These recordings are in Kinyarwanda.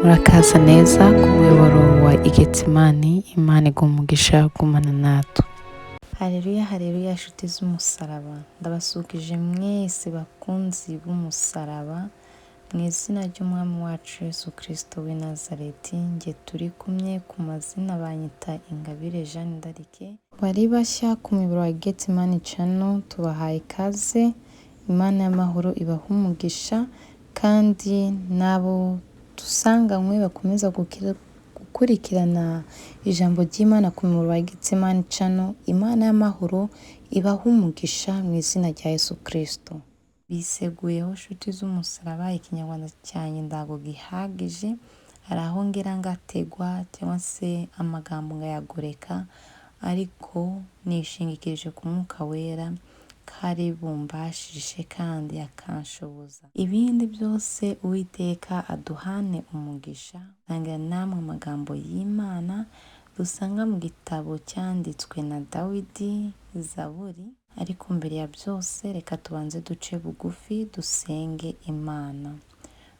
Murakaza neza ku muyoboro wa Igetsimani, Imana igumugisha gumana natwe. Haleluya, haleluya, nshuti z'umusaraba. Ndabasukije mwese bakunzi b'umusaraba, mu izina ry'umwami wacu Yesu Kristo w'i Nazareti. Nge turi kumwe ku mazina banyita Ingabire Jeanne d'Arc. Bari bashya ku muyoboro wa Igetsimani channel, tubahaye ikaze. Imana y'amahoro ibaha umugisha, kandi nabo dusanganywe bakomeza gukurikirana ijambo ry'Imana ku muyoboro wa Igetsimani channel. Imana y'amahoro ibaha umugisha mu izina rya Yesu Kristo. Biseguyeho nshuti z'umusaraba, ikinyarwanda cyanjye ndago gihagije, hari aho ngera ngategwa cyangwa se amagambo ngayagoreka, ariko nishingikirije ku Mwuka Wera kari bumbashije kandi akanshoboza. Ibindi byose Uwiteka aduhane umugisha. Nanga namwe amagambo y'Imana dusanga mu gitabo cyanditswe na Dawidi, Zaburi. Ariko mbere ya byose reka tubanze duce bugufi dusenge Imana.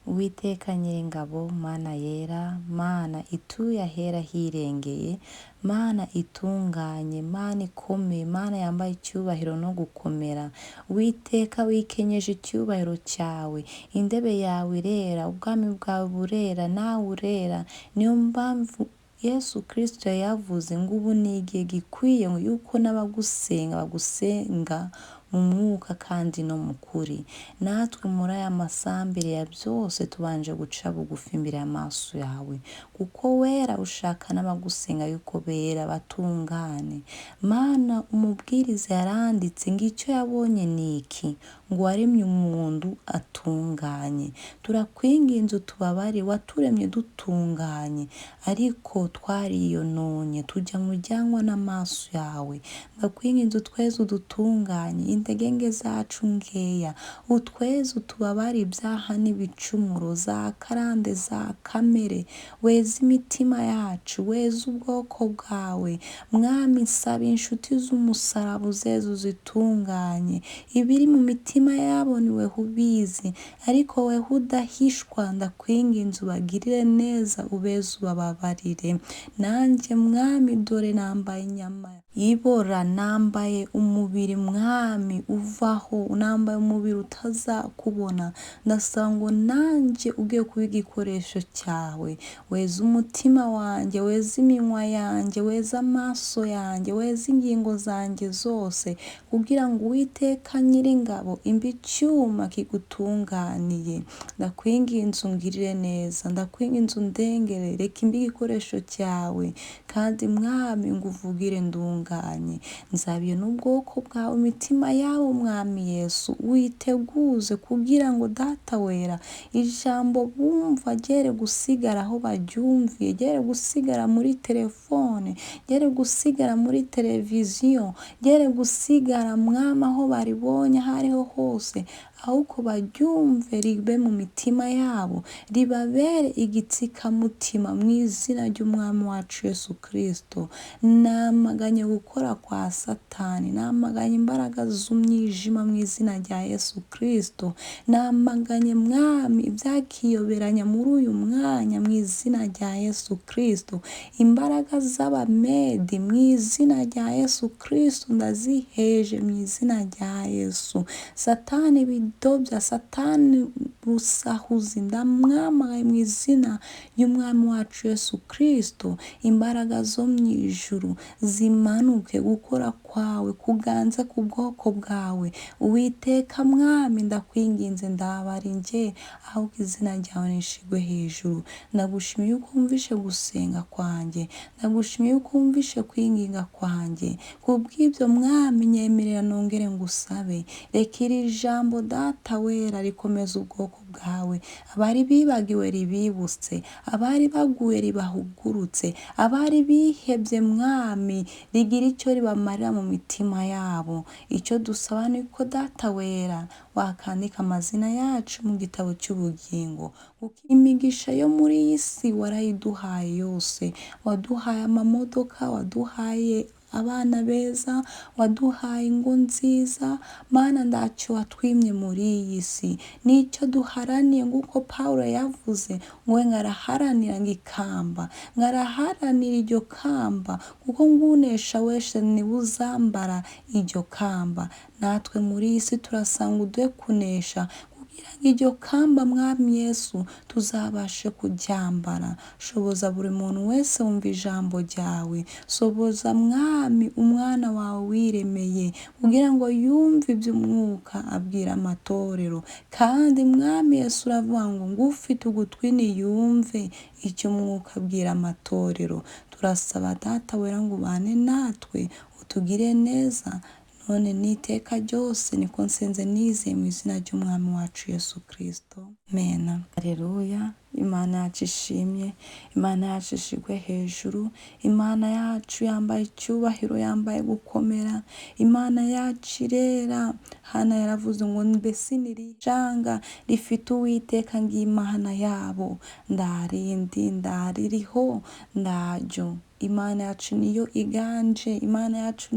Uwiteka Nyiringabo, Mana yera, Mana ituye ahera hirengeye, Mana itunganye, Mana ikomeye, Mana yambaye icyubahiro no gukomera. Uwiteka wikenyeje icyubahiro cyawe, indebe yawe irera, ubwami bwawe burera, nawe urera. Niyo mpamvu Yesu Kristo yavuze ngo ubu ni igihe gikwiye yuko n'abagusenga bagusenga mu mwuka kandi no mu kuri. Natwe muri aya masambere ya byose tubanje guca bugufi imbere y'amaso yawe, kuko wera ushaka n'abagusenga yuko bera batungane. Mana, umubwiriza yaranditse ngo icyo yabonye ni iki, ngo waremye umuntu atunganye. Turakwinginze utubabare, waturemye dutunganye, ariko twariyononye tujya mu jyanwa n'amaso yawe. Ndakwinginze utweze udutunganye integenge zacu nkeya, utweze utubabare ibyaha n'ibicumuro, za karande, za kamere. Weza imitima yacu, weza ubwoko bwawe. Mwami, nsaba inshuti z'umusaraba uzeze uzitunganye. Ibiri mu mitima yabo ni weho ubizi, ariko weho udahishwa. Ndakwinginze ubagirire neza, ubeze ubababarire. Nanjye Mwami, dore nambaye inyama ibora, nambaye umubiri Mwami uvaho, nambaye umubiri utazakubona. Ndasaba ngo nanjye ugiye kuba igikoresho cyawe. Weza umutima wanjye, weza iminwa yanjye, weza amaso yanjye, weza ingingo zanjye zose, kugira ngo Uwiteka Nyiringabo imbe icyuma kigutunganiye. Ndakwinginze ungirire neza, ndakwinginze undengere, reka imbe igikoresho cyawe, kandi Mwami nguvugire ndunganye. Nzabiye n'ubwoko bwawe imitima yabo Mwami Yesu, witeguze kugira ngo Data wera ijambo bumva ryere gusigara aho baryumviye, ryere gusigara muri telefone, ryere gusigara muri televiziyo, ryere gusigara Mwami aho baribonye aho ariho hose, ahubwo baryumve ribe mu mitima yabo, ribabere igitsikamutima mu izina ry'umwami wacu Yesu Kristo. Namaganye gukora kwa Satani, namaganye imbaraga z'umwijima mu izina rya Yesu Kristo. Namaganye Mwami ibyakiyoberanya muri uyu mwanya mu izina rya Yesu Kristo. Imbaraga z'abamedi mu izina rya Yesu Kristo ndaziheje mu izina rya Yesu. Satani bidobya, Satani busahuzi, ndamwamagaye mu izina ry'umwami wacu Yesu Kristo. Imbaraga zo mu ijuru zimanuke, gukora kwawe kuganza ku bwoko bwawe. Uwiteka Mwami, ndakwinginze ndabari nge, ahubwo izina ryawe nishigwe hejuru. Ndagushimiye yuko wumvishe gusenga kwanjye, ndagushimiye yuko wumvishe kwinginga kwanjye. Kubw'ibyo Mwami, nyemerera nongere ngusabe, reka iri jambo Data wera rikomeza ubwoko bwawe. Abari bibagiwe ribibutse, abari baguye ribahugurutse, abari bihebye Mwami rigira icyo ribamarira mu mitima yabo. Icyo dusaba ni ko Data wera wakandika amazina yacu mu gitabo cy'ubugingo, kuko imigisha yo muri iyi si warayiduhaye yose. Waduhaye amamodoka, waduhaye abana beza, waduhaye ingo nziza. Mana ntacyo watwimye muri iyi si, nicyo duharaniye nk'uko Pawulo yavuze ngo we ngaraharanira ikamba, ngaraharanira iryo kamba kuko ngunesha wese niwe uzambara iryo kamba. Natwe muri iyi si turasanga uduhe kunesha kugira ngo iryo kamba mwami Yesu tuzabashe kuryambara. Shoboza buri muntu wese wumva ijambo ryawe, soboza mwami umwana wawe wiremeye kugira ngo yumve iby'umwuka abwira amatorero. Kandi mwami Yesu uravuga ngo ufite ugutwi niyumve icyo umwuka abwira amatorero. Turasaba Data wera ngo ubane natwe, utugire neza none n'iteka ryose. Niko nsenze nizeye mu izina ry'umwami wacu Yesu Kristo, amen. Haleluya. Imana yacu ishimye, Imana yacu ishigwe hejuru, Imana yacu yambaye icyubahiro, yambaye gukomera, Imana yacu irera. Hana yaravuze ngo mbese nirishanga rifite Uwiteka ng'Imana yabo, ndarindi ndaririho ndaryo. Imana yacu niyo iganje, Imana yacu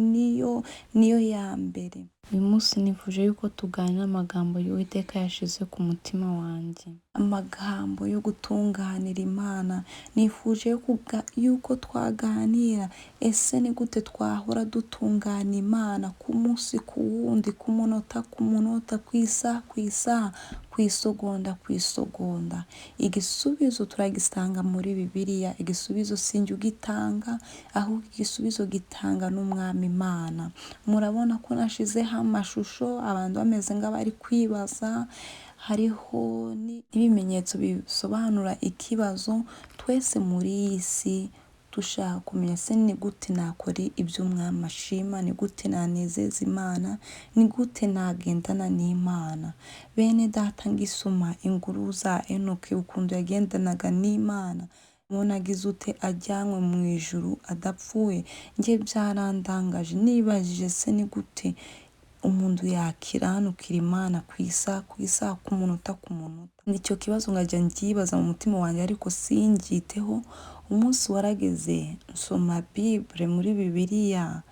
niyo ya mbere. Uyu munsi nifuje yuko tuganira amagambo y'Uwiteka yashize ku mutima wanjye, amagambo yo gutunganira Imana. Nifuje yuko twaganira ese ni gute twahora dutungana Imana ku munsi ku wundi, ku munota ku munota, ku isaha ku isaha, ku isegonda ku isegonda. Igisubizo turagisanga muri Bibiliya. Igisubizo sinjye ugitanga, ahubwo igisubizo gitanga n'Umwami Imana. Murabona ko nashizeho amashusho abantu bameze nk'abari kwibaza, hariho n'ibimenyetso bisobanura ikibazo. Twese muri iyi si dushaka kumenya se ni gute nakora ibyo Umwami ashima, ni gute nanezeza Imana, ni gute nagendana n'Imana. Bene Data ngisoma inkuru za Enoki ukuntu yagendanaga n'Imana, munagize ute ajyanwe mu ijuru adapfuye. Njye byarandangaje, nibajije se ni gute umuntu yakiranukira Imana ku isaha, ku munota ku munota. Nicyo kibazo ngajya ngibaza mu mutima wanjye, ariko singyiteho. Umunsi warageze nsoma Bible muri Bibiliya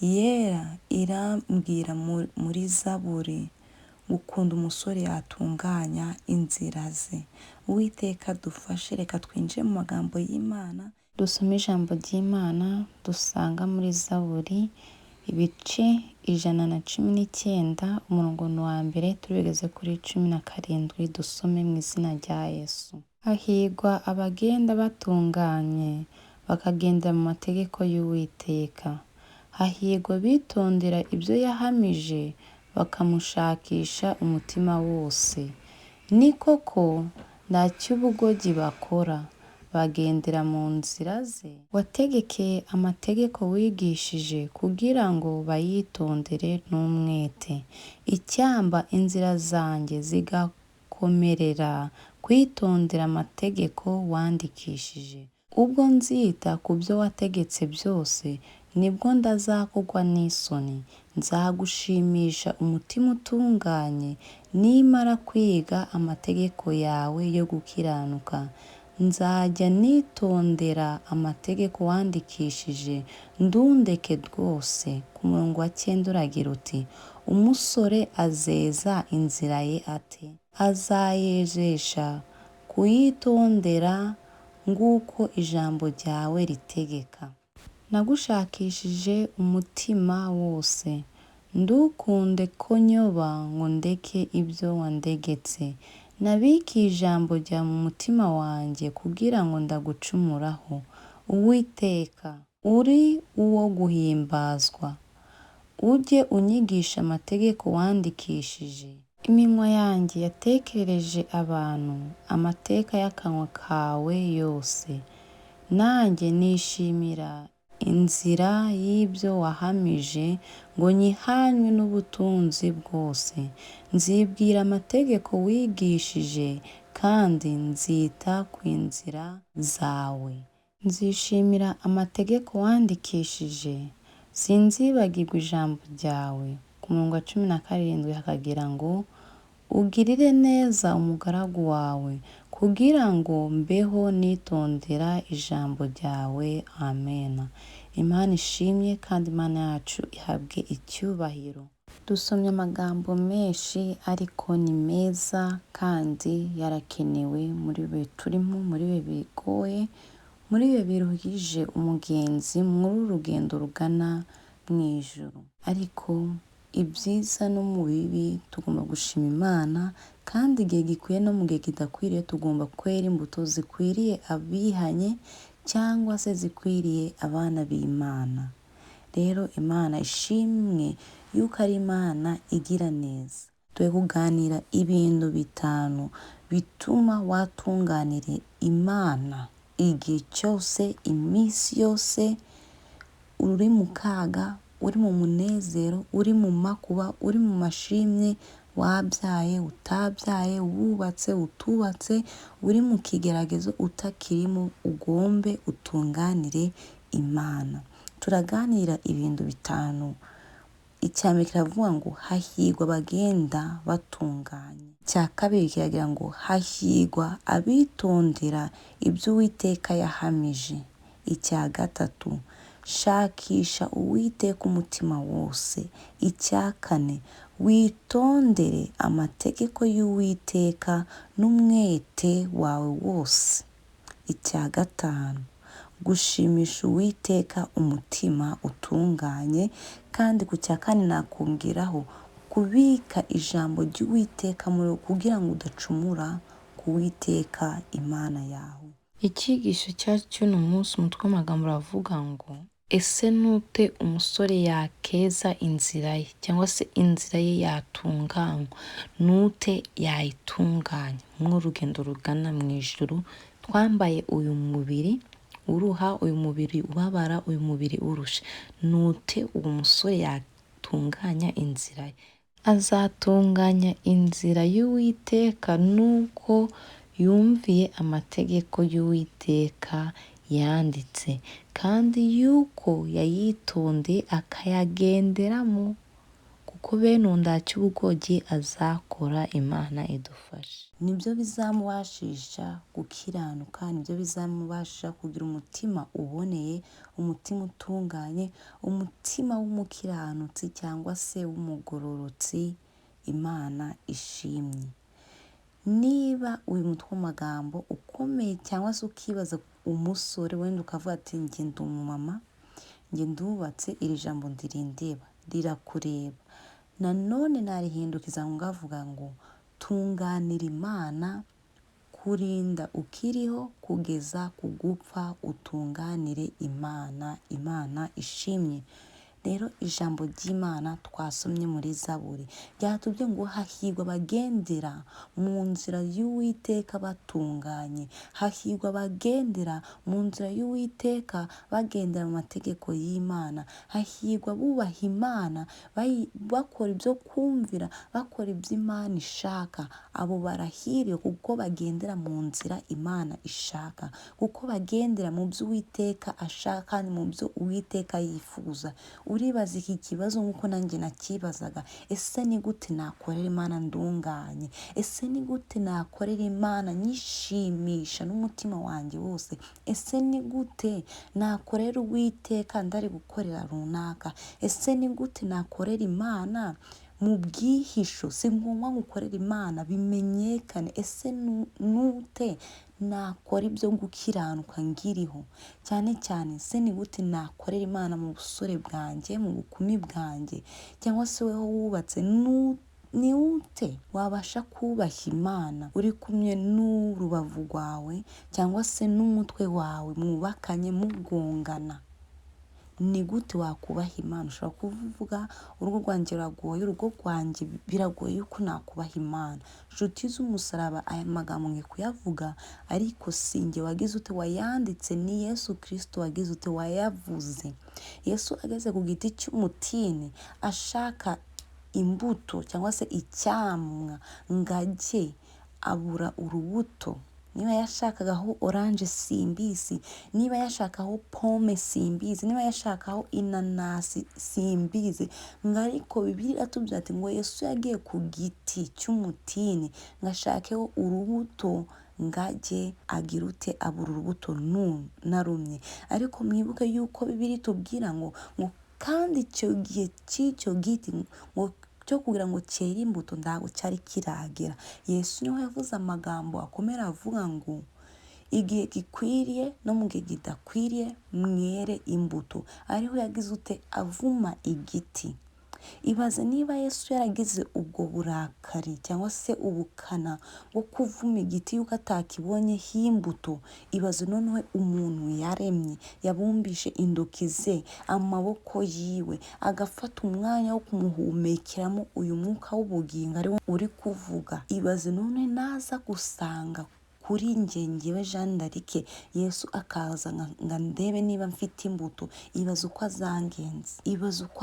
yera, irambwira muri Zaburi gukunda umusore yatunganya inzira ze. Uwiteka dufashe, reka twinjire mu magambo y'Imana, dusome ijambo ry'Imana dusanga muri Zaburi ibice 119 umurongo wa mbere tubigeze kuri 17. Dusome mu izina rya Yesu. Hahirwa abagenda batunganye, bakagenda mu mategeko y'Uwiteka. Hahirwa bitondera ibyo yahamije, bakamushakisha umutima wose. Ni koko nta cy'ubugogi bakora, bagendera mu nzira ze. Wategekeye amategeko wigishije kugira ngo bayitondere n'umwete. Icyamba inzira zanjye zigakomerera kwitondera amategeko wandikishije. Ubwo nzita ku byo wategetse byose, nibwo ndazakugwa n'isoni. Nzagushimisha umutima utunganye, nimara kwiga amategeko yawe yo gukiranuka. Nzajya nitondera amategeko wandikishije, ndundeke rwose. Ku murongo wa 9 uragira uti, umusore azeza inzira ye ate? Azayejesha kuyitondera nk'uko ijambo ryawe ritegeka. Nagushakishije umutima wose, ndukunde ko nyoba ngo ndeke ibyo wandegetse. Nabikiye ijambo rya mu mutima wanjye kugira ngo ndagucumuraho. Uwiteka, uri uwo guhimbazwa, ujye unyigisha amategeko wandikishije. Iminwa yanjye yatekerereje abantu amateka y'akanwa kawe yose. Nanjye nishimira inzira y'ibyo wahamije, ngo nyihanywe n'ubutunzi bwose. Nzibwira amategeko wigishije, kandi nzita ku nzira zawe. Nzishimira amategeko wandikishije, sinzibagirwa ijambo ryawe. Ku murongo wa 17 hakagira ngo, ugirire neza umugaragu wawe, kugira ngo mbeho nitondera ijambo ryawe. Amen. Imana ishimye kandi Imana yacu ihabwe icyubahiro. Dusomye amagambo menshi ariko ni meza kandi yarakenewe muri bihe turimo, muri bihe bigoye, muri bihe biruhije umugenzi muri urugendo rugana mu ijuru. Ariko ibyiza no mu bibi tugomba gushima Imana, kandi igihe gikwiye no mu gihe kidakwiriye tugomba kwera imbuto zikwiriye abihanye cyangwa se zikwiriye abana b'Imana. Rero Imana ishimwe yuko ari Imana igira neza. Tugiye kuganira ibintu 5 bituma watunganira Imana igihe cyose, iminsi yose, uri mu kaga, uri mu munezero, uri mu makuba, uri mu mashimwe, wabyaye, utabyaye, wubatse, utubatse, uri mu kigeragezo, utakirimo, ugombe utunganire Imana. Turaganira ibintu 5. Icyambere kiravuga ngo hahirwa abagenda batunganye. Icya kabiri kiragira ngo hahirwa abitondera ibyo Uwiteka yahamije. Icya gatatu, shakisha Uwiteka umutima wose. Icya kane, witondere amategeko y'Uwiteka n'umwete wawe wose. Icya gatanu, gushimisha Uwiteka umutima utunganye. Kandi ku cya kane nakongeraho kubika ijambo ry'Uwiteka muri kugira ngo udacumura ku Uwiteka Imana yawe. Icyigisho cyacu cy'uno munsi, umutwe w'amagambo uravuga ngo ese nute umusore yakeza inzira ye, cyangwa se inzira ye yatunganywa, nute yayitunganya nk'urugendo rugana mu ijuru. Twambaye uyu mubiri uruha, uyu mubiri ubabara, uyu mubiri urusha. Nute uwo musore yatunganya inzira ye. Azatunganya inzira y'Uwiteka nuko yumviye amategeko y'Uwiteka yanditse, kandi yuko yayitondeye akayagenderamo, kuko bene undacyo ubugogi azakora. Imana idufashe. Nibyo bizamubashisha gukiranuka, nibyo bizamubashisha kugira umutima uboneye, umutima utunganye, umutima w'umukiranutsi cyangwa se w'umugororotsi. Imana ishimye. Niba uyu mutwe w'amagambo ukomeye cyangwa se ukibaza umusore, wenda ukavuga ati njye ndi umumama, njye ndubatse, iri jambo ndirindeba, rirakureba. Nanone narihindukiza ngavuga ngo tunganira Imana kurinda ukiriho kugeza kugupfa, utunganire Imana. Imana ishimye. Rero ijambo ry'Imana twasomye muri Zaburi ryatubwiye ngo hahirwa abagendera mu nzira y'Uwiteka batunganye. Hahirwa abagendera mu nzira y'Uwiteka bagendera mu mategeko y'Imana. Hahirwa bubaha Imana, bakora ibyo kumvira, bakora ibyo Imana ishaka. Abo barahiriwe kuko bagendera mu nzira Imana ishaka, kuko bagendera mu byo Uwiteka ashaka kandi mu byo Uwiteka yifuza. Uribaza iki kibazo nk'uko nanjye nakibazaga, ese ni gute nakorera Imana ndunganye? Ese ni gute nakorera Imana nyishimisha n'umutima wanjye wose? Ese ni gute nakorera Uwiteka ndari gukorera runaka? Ese ni gute nakorera Imana mu bwihisho? Si ngombwa gukorera Imana bimenyekane. Ese nute nakora ibyo gukiranuka ngiriho? Cyane cyane se ni gute nakorera Imana mu busore bwanjye, mu bukumi bwanjye? Cyangwa se weho wubatse, ni ute wabasha kubaha Imana uri kumwe n'urubavu rwawe cyangwa se n'umutwe wawe mwubakanye mugongana? Ni gute wakubaha Imana? Ushobora kuvuga urugo rwanjye ruragoye, urugo rwanjye biragoye yuko nakubaha Imana. Nshuti z'umusaraba, aya magambo ngiye kuyavuga, ariko sinjye wagize ute wayanditse, ni Yesu Kristo wagize ute wayavuze. Yesu ageze ku giti cy'umutini ashaka imbuto cyangwa se icyamwa ngajye, abura urubuto. Niba yashakagaho oranje simbizi, niba yashakaho pome simbizi, niba yashakaho inanasi simbizi, ariko Bibiliya iratubwira ati ngo Yesu yagiye ku giti cy'umutini ngo ashakeho urubuto ngaje agirute abura urubuto narumye. Ariko mwibuke yuko Bibiri tubwira ngo kandi icyo gihe cy'icyo giti ngo cyo kugira ngo cyere imbuto ntabwo cyari kiragera. Yesu niwe yavuze amagambo akomera avuga ngo igihe gikwiriye no mu gihe kidakwiriye mwere imbuto. Ariho yagize avuma igiti. Ibaze niba Yesu yaragize ubwo burakari cyangwa se ubukana bwo kuvuma igiti yuko atakibonyeho imbuto. Ibaze noneho umuntu yaremye, yabumbishe intoki ze, amaboko yiwe, agafata umwanya wo kumuhumekeramo uyu mwuka w'ubugingo ari uri kuvuga. Ibaze none naza gusanga kuri njyewe Jeanne d'Arc Yesu akaza nga ndebe niba mfite imbuto. Ibaze uko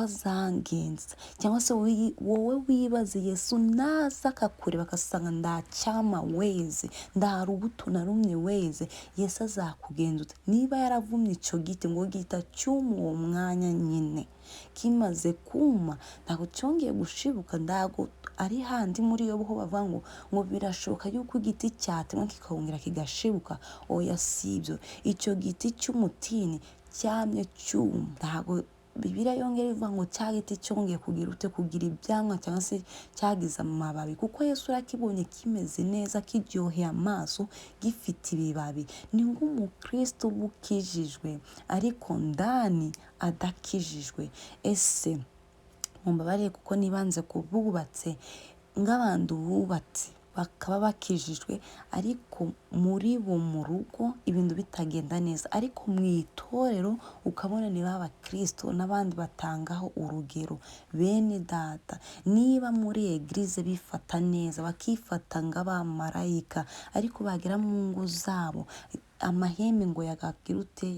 azangenza. Cyangwa se wowe wibaze Yesu naza akakureba akasanga ndacyama weze, nda rubuto na rumwe weze, Yesu azakugenza ute? Niba yaravumye icyo giti ngo gihita cyuma uwo mwanya nyine, kimaze kuma ntabwo cyongeye gushibuka. Ndago ari handi muri yo bo bavuga ngo birashoboka yuko igiti cyatemwa kikongera kigashibuka. Oya sibyo, icyo giti cy'umutini cyamye cyuma. Ntabwo Bibiliya yongera ivuga ngo cya giti cyongeye kugira ibyamwa cyangwa se cyagize amababi, kuko Yesu yakibonye kimeze neza, kiryoheye amaso, gifite ibibabi. Ni nk'umukristo bukijijwe ariko ndani adakijijwe. Ese mumbabarire kuko nibanze kububatse nk'abantu bubatse bakaba bakijijwe ariko muri bo mu rugo ibintu bitagenda neza, ariko mu itorero ukabona niba abakristo n'abandi batangaho urugero. Bene data, niba muri eglise bifata neza, bakifata nk'abamarayika, ariko bagera mu ngo zabo amahembe ngo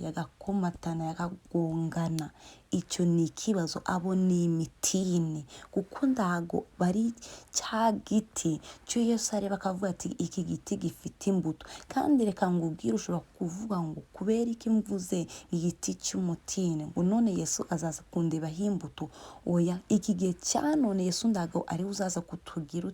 yagakomatana, yagagongana, icyo ni ikibazo. Abo ni imitini, kuko ndago bari cya giti cyo Yesu areba akavuga ati iki giti gifite imbuto. Kandi reka ngubwire, ushobora kuvuga ngo kubera iki mvuze igiti cy'umutini ngo none Yesu azaza kundebaho imbuto? Oya, iki gihe cyanone Yesu ndago ari uzaza kutugira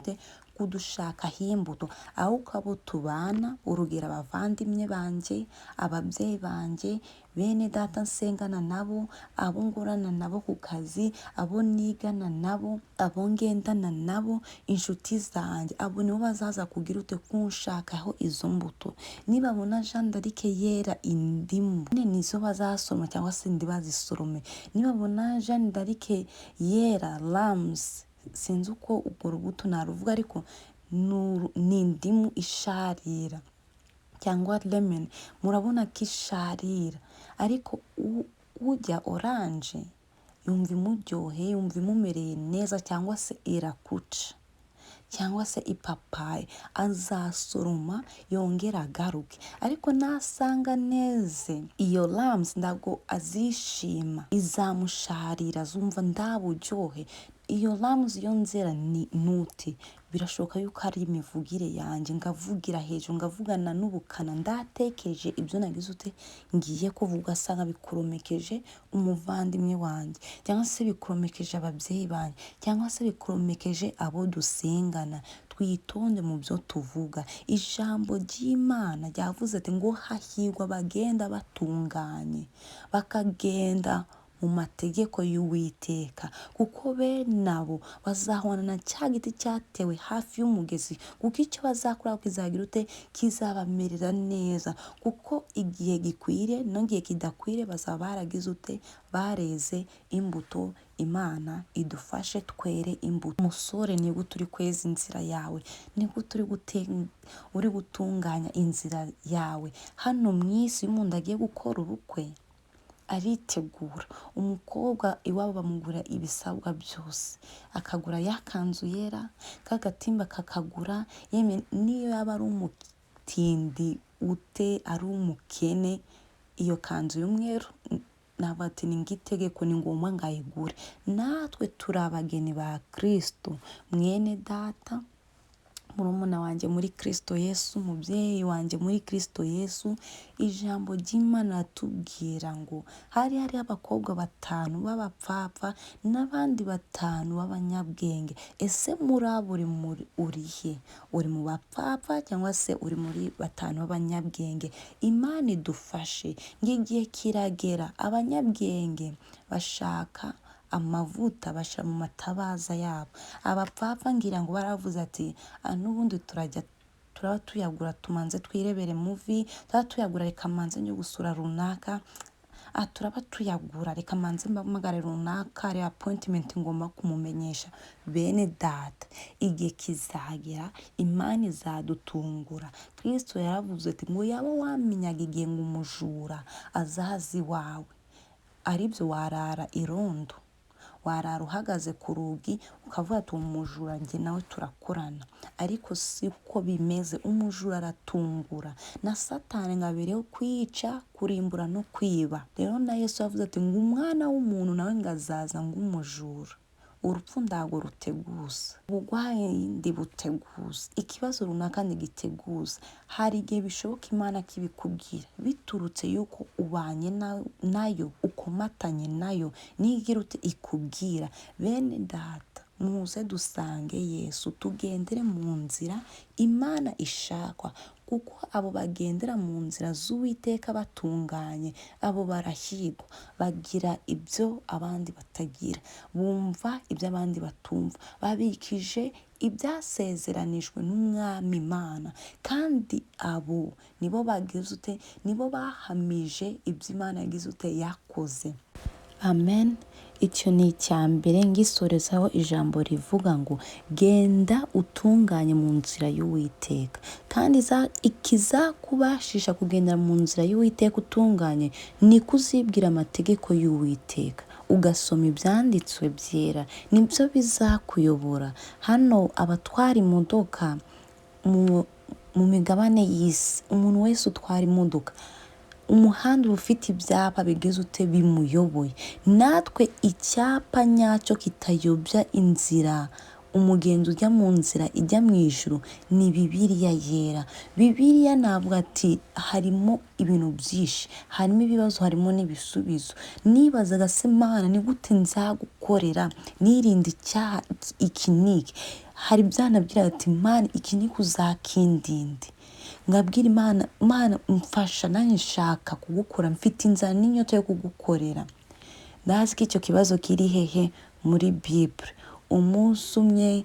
kudushakaho imbuto. Aho abo tubana, urugero abavandimwe banje, ababyeyi banje, bene data nsengana nabo, abo ngorana nabo ku kazi, abo nigana nabo, abo ngendana nabo, inshuti zanjye, abo nibo bazaza kugira kunshakaho izo mbuto. Nibabona Jeanne d'Arc yera indimu, nizo bazasoroma cyangwa se ndi bazisorome. Nibabona Jeanne d'Arc yera lambs, sinzi uko ubwo rubuto naruvuga, ariko ni indimu isharira cyangwa lemon, murabona ko isharira. Ariko ujya oranje yumva imuryoheye, yumva imumereye neza, cyangwa se irakuca cyangwa se ipapayi, azasoroma yongera agaruke. Ariko nasanga neze iyo lambs ndago azishima, izamusharira, zumva ndaburyohe. Iyo lambs iyo nzera ni nuti, birashoboka yuko ari imivugire yanjye, ngavugira hejuru, ngavugana n'ubukana, ndatekereje ibyo nagize ngiye kuvuga, asanga bikoromekeje umuvandimwe wanjye, cyangwa se bikoromekeje ababyeyi banjye, cyangwa se bikoromekeje abo dusengana. Twitonde mu byo tuvuga. Ijambo ry'Imana ryavuze ati ngo hahirwa bagenda batunganye, bakagenda mu mategeko y'Uwiteka, kuko bene abo bazahwana na cya giti cyatewe hafi y'umugezi, kuko icyo bazakora kizagira kizabamerera neza, kuko igihe gikwiriye n'igihe kidakwiriye bazaba baragize bareze imbuto. Imana idufashe twere imbuto. Umusore, ni gute uri kweza inzira yawe? Ni gute uri gutunganya inzira yawe? Hano mu isi iyo umuntu agiye gukora ubukwe aritegura. Umukobwa iwabo bamugura ibisabwa byose, akagura yakanzu yera, kagatimba kakagura, yeme niyo yaba ari umutindi ari umukene, iyo kanzu y'umweru nabati ni ngitegeko, ni ngombwa ngayigure. Natwe turi abageni ba Kristo. Mwene data, murumuna wanje muri Kristo Yesu, mubyeyi wanje muri Kristo Yesu, ijambo ry'Imana ratubwira ngo hari abakobwa 5 b'abapfapfa n'abandi 5 b'abanyabwenge. Ese muri urihe? Uri mu bapfapfa cyangwa se uri muri 5 b'abanyabwenge? Imana idufashe. Ngigiye kiragera abanyabwenge bashaka amavuta bashira mu matabaza yabo. Abapfapfa ngira ngo baravuze ati n'ubundi turaba tuyagura tumanze twirebere movie, turaba tuyagura reka manze nyo gusura runaka, turaba tuyagura reka manze mbamagare runaka, ari appointment ngomba kumumenyesha. Bene data, igihe kizagera Imana izadutungura. Kristo yaravuze ati ngo yaba wamenyaga igihe ngo umujura azazi wawe, aribyo warara irondo, warara uhagaze ku rugi ukavuga ati umujura njye nawe turakorana. Ariko siko bimeze. Umujura aratungura, na Satani ngabereho kwica, kurimbura no kwiba. Rero na Yesu yavuze ati ngo umwana w'umuntu nawe ngazaza ng'umujura. Urupfu ndago ruteguza, ubugwayi ndi buteguza, ikibazo runaka ndigiteguza. Hari igihe bishoboka Imana kibikubwira biturutse yuko ubanye nayo, ukomatanye nayo, nigira uti ikubwira. Bene data, muze dusange Yesu, tugendere mu nzira Imana ishakwa, kuko abo bagendera mu nzira z'Uwiteka batunganye, abo barahirwa. Bagira ibyo abandi batagira, bumva ibyo abandi batumva, babikije ibyasezeranijwe n'Umwami Imana. Kandi abo nibo bagize nibo bahamije ibyo Imana yagize yakoze. Amen. Icyo ni icyambere ngisorezaho ijambo rivuga ngo genda utunganye mu nzira y'Uwiteka. Kandi ikizakubashisha kugendera mu nzira y'Uwiteka utunganye ni kuzibwira amategeko y'Uwiteka, ugasoma ibyanditswe byera, nibyo bizakuyobora. Hano abatwara imodoka mu migabane y'isi, umuntu wese utwara imodoka, umuhanda ufite ibyapa bigeze bimuyoboye. Natwe icyapa nyacyo kitayobya inzira, umugenzi ujya mu nzira ijya mu ijuru, ni Bibiliya yera. Bibiliya navuga ati harimo ibintu byinshi, harimo ibibazo, harimo n'ibisubizo. Nibazaga se Mana ni gute nzagukorera nirinde icyaha iki niki? Hari byanabwira ati Mana iki niki uzakindinde. Ngabwira Imana mfasha, nanjye nshaka kugukora, mfite inzara n'inyota yo kugukorera. Ndazi ko icyo kibazo kiri hehe muri Bible. Umunsi umwe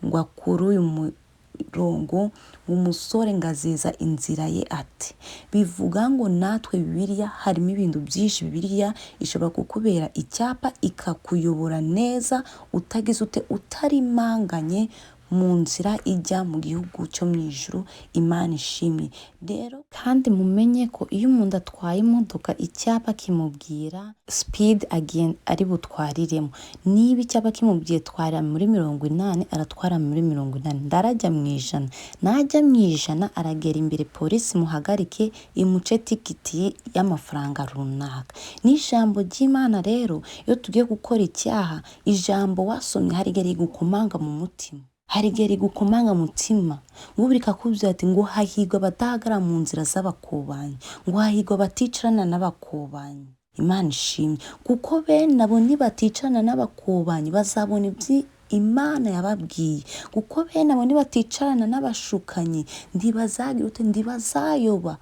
ngo kuri uyu murongo, umusore ngo azeza inzira ye ati. Bivuga ngo natwe Bibiliya harimo ibintu byinshi. Bibiliya ishobora kukubera icyapa ikakuyobora neza, utagize utarimanganye mu nzira ijya mu gihugu cyo mu ijuru. Imana ishimwe. Rero kandi mumenye ko iyo umuntu atwaye imodoka icyapa kimubwira speed again ari butwariremo. Niba icyapa kimubwiye twara muri 80, aratwara muri 80. Ndarajya mu 100, najya mu 100 aragera imbere polisi muhagarike imuce tikiti y'amafaranga runaka. N'ijambo ry'Imana rero iyo tugiye gukora icyaha, ijambo wasomye harigeri gukomanga mu mutima, harigeri gukomanga mutima. Ngubirika kubyo ati ngo hahigwa batahagara mu nzira z'abakobanyi, ngo hahigwa baticarana n'abakobanyi. Imana ishimwe, kuko bene abo nibaticarana n'abakobanyi bazabona ibyi Imana yababwiye. Kuko bene abo nibaticarana n'abashukanyi ndibazayoba.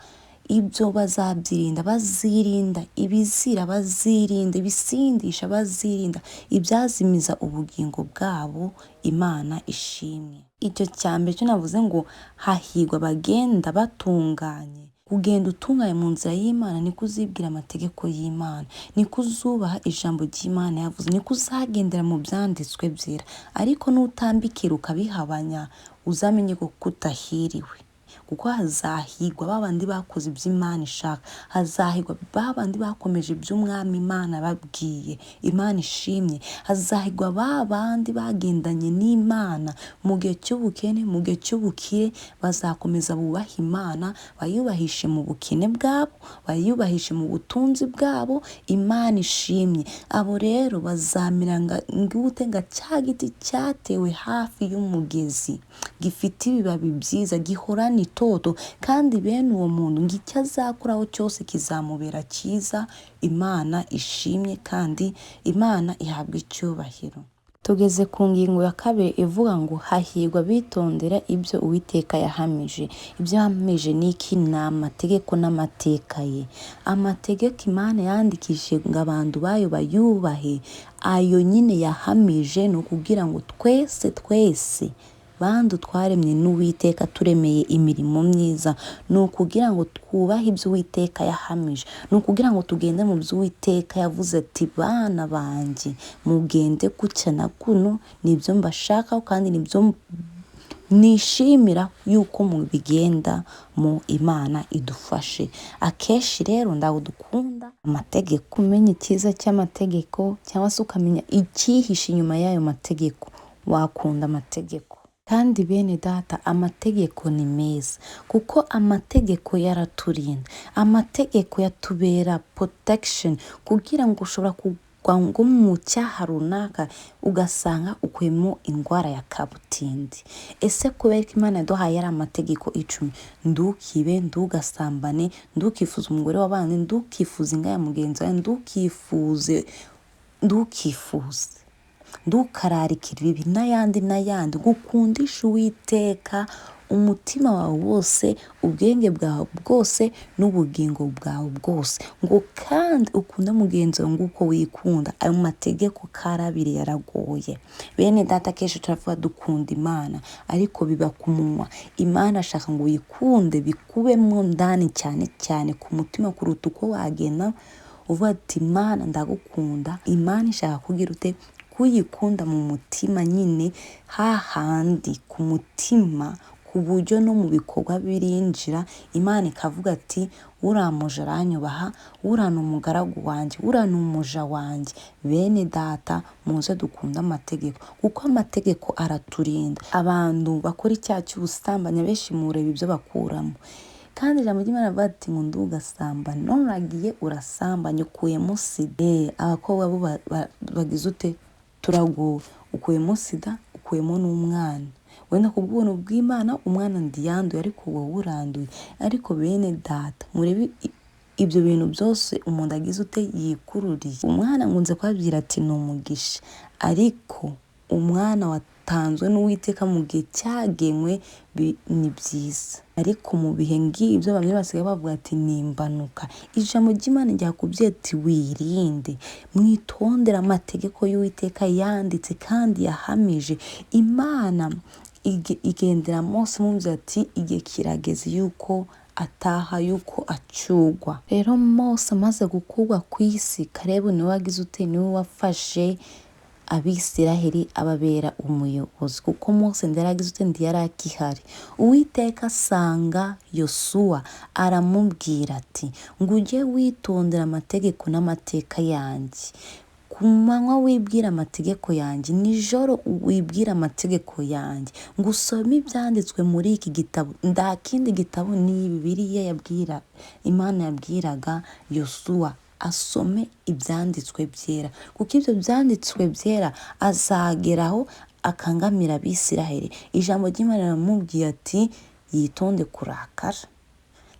Ibyo bazabyirinda, bazirinda ibizira, bazirinda ibisindisha, bazirinda ibyazimiza ubugingo bwabo. Imana ishimwe. Icyo cyambere cyo navuze ngo hahigwa bagenda batunganye. Kugenda utunganye mu nzira y'Imana ni kuzibwira amategeko y'Imana, ni kuzubaha ijambo ry'Imana yavuze, ni kuzagendera mu byanditswe byera. Ariko nutambikira ukabihabanya, uzamenye ko kutahiriwe. kuko hazahigwa babandi bakoze iby'Imana ishaka, hazahigwa babandi bakomeje iby'umwami Imana babwiye, Imana ishimye, hazahigwa babandi bagendanye n'Imana mu gihe cy'ubukene, mu gihe cy'ubukire, bazakomeza bubaha Imana, bayubahishe mu bukene bwabo, bayubahishe mu butunzi bwabo, Imana ishimye. Abo rero bazamera nga cya giti cyatewe hafi y'umugezi, gifite ibibabi byiza, gihorana itoto, kandi bene uwo muntu ngo icyo azakuraho cyose kizamubera cyiza. Imana ishimye kandi Imana ihabwa icyubahiro. Tugeze ku ngingo ya kabiri ivuga ngo hahirwa bitondera ibyo Uwiteka yahamije. Ibyo yahamije ni iki? Ni amategeko n'amateka ye. Amategeko Imana yandikishije ngo abantu bayo bayubahe, ayo nyine yahamije ni ukugira ngo twese bantu twaremye n'Uwiteka turemeye imirimo myiza, ni ukugira ngo twubahe ibyo Uwiteka yahamije, ni ukugira ngo tugende mu byo Uwiteka yavuze ati bana banjye mugende gutya na kuno, nibyo mbashakaho kandi nibyo nishimira yuko mubigenda mu Imana idufashe. Akenshi rero ndaho dukunda amategeko, umenya icyiza cy'amategeko cyangwa se ukamenya icyihishe inyuma y'ayo mategeko, wakunda amategeko. Kandi bene data, amategeko ni meza kuko amategeko yaraturinda, amategeko yatubera protection, kugira ngo ushobora kugwa ngo mu cyaha runaka ugasanga ukuyemo indwara ya kabutindi. Ese kubera ko Imana yaduhaye ari amategeko 10, ndukibe, ndugasambane, ndukifuze umugore w'abandi, ndukifuze inga ya mugenzi wawe, ndukifuze, ndukararikira ibibi n'ayandi, gukundisha Uwiteka umutima wawe wose, ubwenge bwawe bwose, n'ubugingo bwawe bwose, ngo kandi ukunde mugenzi wawe nk'uko wikunda. Ayo mategeko karabiri yaragoye. Bene data, kenshi turavuga dukunda Imana ariko biba ku munwa. Imana ashaka ngo uyikunde bikubemo ndani cyane ku mutima, kuruta uko wagenda uvuga ati Imana ndagukunda. Imana ishaka kugira ute? Kuyikunda mu mutima nyine, hahandi ku mutima, ku buryo no mu bikorwa birinjira. Imana ikavuga ati uramuje aranyubaha, urana umugaragu wanjye, urana umuja wanjye. Bene data, muze dukunda amategeko kuko amategeko araturinda. Abantu bakora icyaha cy'ubusambanyi benshi mureba ibyo bakuramo, kandi ijambo ry'Imana rivuga ati ngo ndugasambane, none uragiye urasambanye, ukuyemo sida. Abakobwa bo bagize ute? Turagowe, ukuyemo sida, ukuyemo n'umwana. Wenda ku bw'ubuntu bw'Imana umwana ndiyanduye ariko wowe uranduye. Ariko bene data, murebe ibyo bintu byose umuntu agize ute? Yikururiye. Umwana nkunze kubabwira ati ni umugisha, ariko umwana watanzwe n'Uwiteka mu gihe cyagenwe ni byiza. Ariko mu bihe ngibyo bamwe basigaye bavuga ati ni imbanuka. Ijambo ry'Imana ryakubwiye ati wirinde, mwitondera amategeko y'Uwiteka yanditse kandi yahamije. Imana igendera Mose mubwira ati igihe kirageze yuko ataha, yuko acugwa. Rero Mose amaze gukurwa ku isi, Kalebu niwe wagize ute? Niwe wafashe Abisiraheli ababera umuyobozi, kuko Mose ndaragize ute? Ndiyari akihari. Uwiteka asanga Yosuwa aramubwira ati ngo ujye witondera amategeko n'amateka yanjye, ku manywa wibwira amategeko yanjye, nijoro wibwira amategeko yanjye, ngo usome ibyanditswe muri iki gitabo. Nda kindi gitabo ni Bibiliya Imana yabwiraga Yosuwa asome ibyanditswe byera, kuko ibyo byanditswe byera azageraho akangamira Abisiraheli. Ijambo ry'Imana riramubwiye ati yitonde kurakara.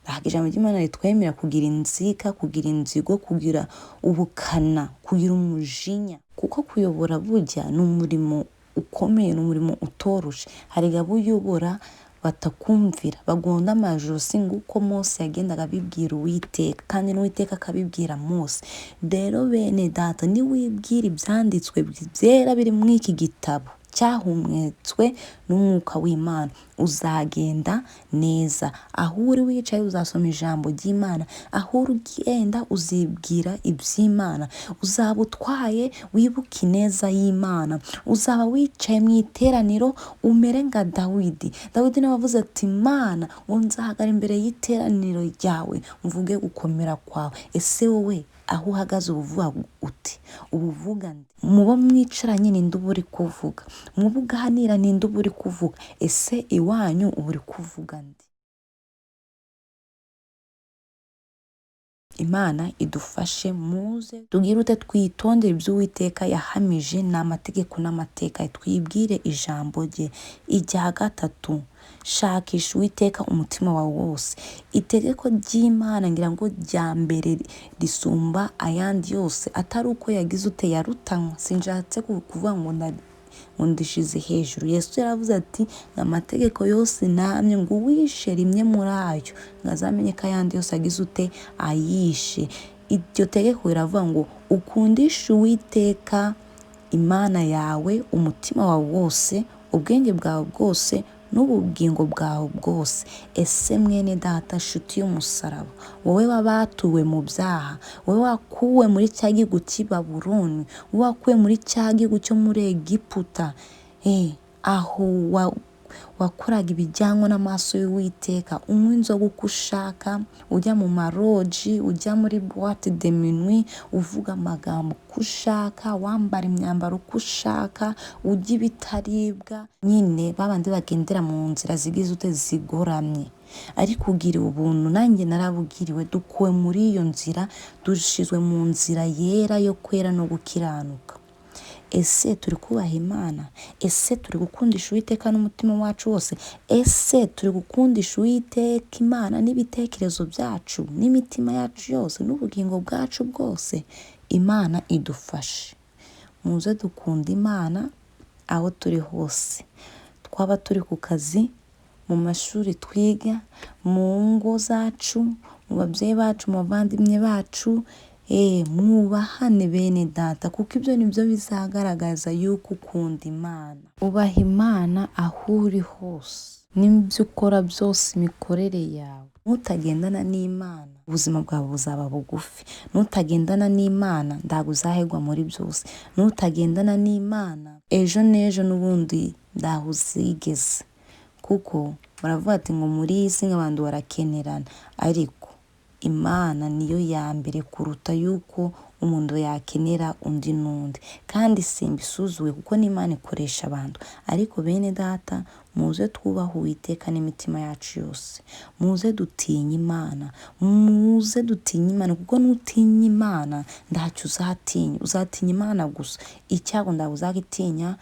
Ntabwo ijambo ry'Imana ritwemera kugira inzika, kugira inzigo, kugira ubukana, kugira umujinya, kuko kuyobora burya ni umurimo ukomeye, ni umurimo utoroshe. Hari abo uyobora batakumvira, bagonda amajosi, nk'uko Mose yagendaga abibwira Uwiteka, kandi n'Uwiteka akabibwira Mose. Rero bene data, niwibwira ibyanditswe byera biri muri iki gitabo cyahumetswe n'umwuka w'Imana, uzagenda neza. Aho uri wicaye uzasoma ijambo ry'Imana, aho uri ugenda uzibwira iby'Imana, uzaba utwaye wibuka ineza y'Imana, uzaba wicaye mu iteraniro umere nka Dawidi nawe avuze ati Mana ngo nzahagara imbere y'iteraniro ryawe mvuge gukomera kwawe. Ese wowe aho uhagaze ubuvuga uti? Ubuvuga ndi? Mubo mwicaranye ninde uba uri kuvuga? Mubo uganira ninde uba uri kuvuga? Ese iwanyu uba uri kuvuga ndi? Imana idufashe, muze tugire ute twitondere iby'Uwiteka yahamije n'amategeko n'amateka, twibwire ijambo rye. Irya gatatu, shakisha Uwiteka umutima wawe wose. Itegeko ry'Imana ngira ngo rya mbere risumba ayandi yose, atari uko yagize ute yarutanywa. Sinjatse kuvuga ngo ndishize hejuru. Yesu yaravuze ati amategeko yose namye ngo uwishe rimwe muri ayo ngazamenye ko ayandi yose agize ute ayishe. Iryo tegeko riravuga ngo ukundishe Uwiteka Imana yawe umutima wawe wose, ubwenge bwawe bwose n'ubugingo bwawe bwose. Ese mwene data, nshuti y'umusaraba, wowe wabatuwe mu byaha, wowe wakuwe muri cya gihugu cy'i Babuloni, wowe wakuwe muri cya gihugu cyo muri Egiputa, aho wakoraga ibijyanwa n'amaso y'Uwiteka, unywa inzoga uko ushaka, ujya mu maroji, ujya muri boîte de minuit, uvuga amagambo uko ushaka, wambara imyambaro uko ushaka, ujya ibitaribwa, nyine babandi bagendera mu nzira zigize ute zigoramye. Ariko ugiriwe ubuntu, nanjye narabugiriwe, dukuwe muri iyo nzira, dushizwe mu nzira yera yo kwera no gukiranuka. Ese turi kubaha Imana? Ese turi gukundisha Uwiteka n'umutima wacu wose? Ese turi gukundisha Uwiteka Imana n'ibitekerezo byacu n'imitima yacu yose n'ubugingo bwacu bwose? Imana idufashe, muze dukunda Imana aho turi hose, twaba turi ku kazi, mu mashuri twiga, mu ngo zacu, mu babyeyi bacu, mu bavandimwe bacu. Mwubahane bene data, kuko ibyo nibyo bizagaragaza yuko ukunda Imana. Ubaha Imana aho uri hose, n'ibyo ukora byose, imikorere yawe. Nutagendana n'Imana ubuzima bwawe buzaba bugufi. Nutagendana n'Imana ntabwo uzahegwa muri byose. Nutagendana n'Imana ejo n'ejo n'ubundi ndaho uzigeze, kuko baravuga ati ngo muri iyi si nk'abantu barakenerana, ariko Imana niyo ya mbere kuruta yuko umuntu yakenera undi n'undi. Kandi simbisuzuye kuko n'Imana ikoresha abantu, ariko bene data muze twubahe Uwiteka n'imitima yacu yose, muze dutinye Imana, muze dutinye Imana, kuko nutinya Imana ntacyo uzatinya. Uzatinya Imana gusa, icyago ntabwo uzagitinya.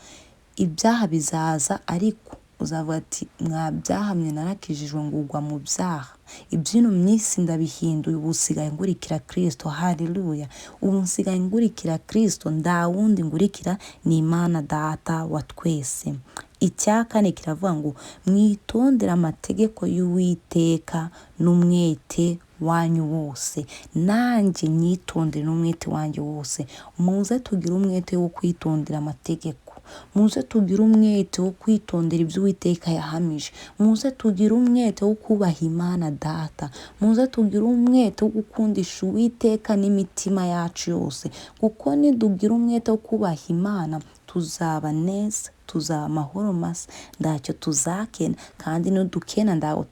Ibyaha bizaza, ariko uzavuga ati mwabyahamye narakijijwe ngugwa mu byaha, ibyino myisi ndabihinduye, ubu nsigaye ngurikira Kristo. Haleluya! Ubu nsigaye ngurikira Kristo, nda wundi ngurikira ni Imana Data wa twese. Icya kane kiravuga ngo mwitondere amategeko y'Uwiteka n'umwete wanyu wose. Nanjye nyitondere n'umwete wanjye wose. Muze tugire umwete wo kwitondera amategeko, muze tugire umwete wo kwitondera ibyo Uwiteka yahamije, muze tugire umwete wo kubaha Imana Data, muze tugire umwete wo gukundisha Uwiteka n'imitima yacu yose, kuko nidugira umwete wo kubaha Imana tuzaba neza, tuzaba amahoro masa, ntacyo tuzakena. Kandi nidukena ntabwo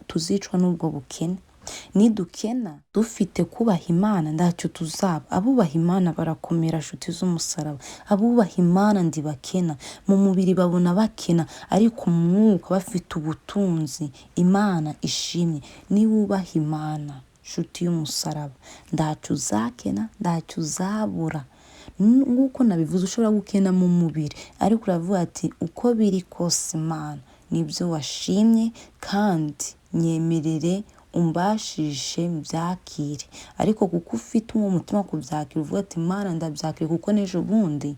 tuzicwa n'ubwo bukene. Nidukena dufite kubaha Imana ntacyo tuzaba. Abubaha Imana barakomera, nshuti z'umusaraba. Abubaha Imana ntibakena. Mu mubiri babona bakena, ariko mu mwuka bafite ubutunzi. Imana ishimwe. Niwubaha Imana, nshuti y'umusaraba, ntacyo uzakena, ntacyo uzabura. Nk'uko nabivuze, ushobora gukena mu mubiri, ariko uravuga ati uko biri kose Imana nibyo washimye, kandi nyemerere umbashishe mbyakire. Ariko kuko ufite uwo mutima kubyakira, uvuga ati Imana ndabyakire, kuko n'ejo bundi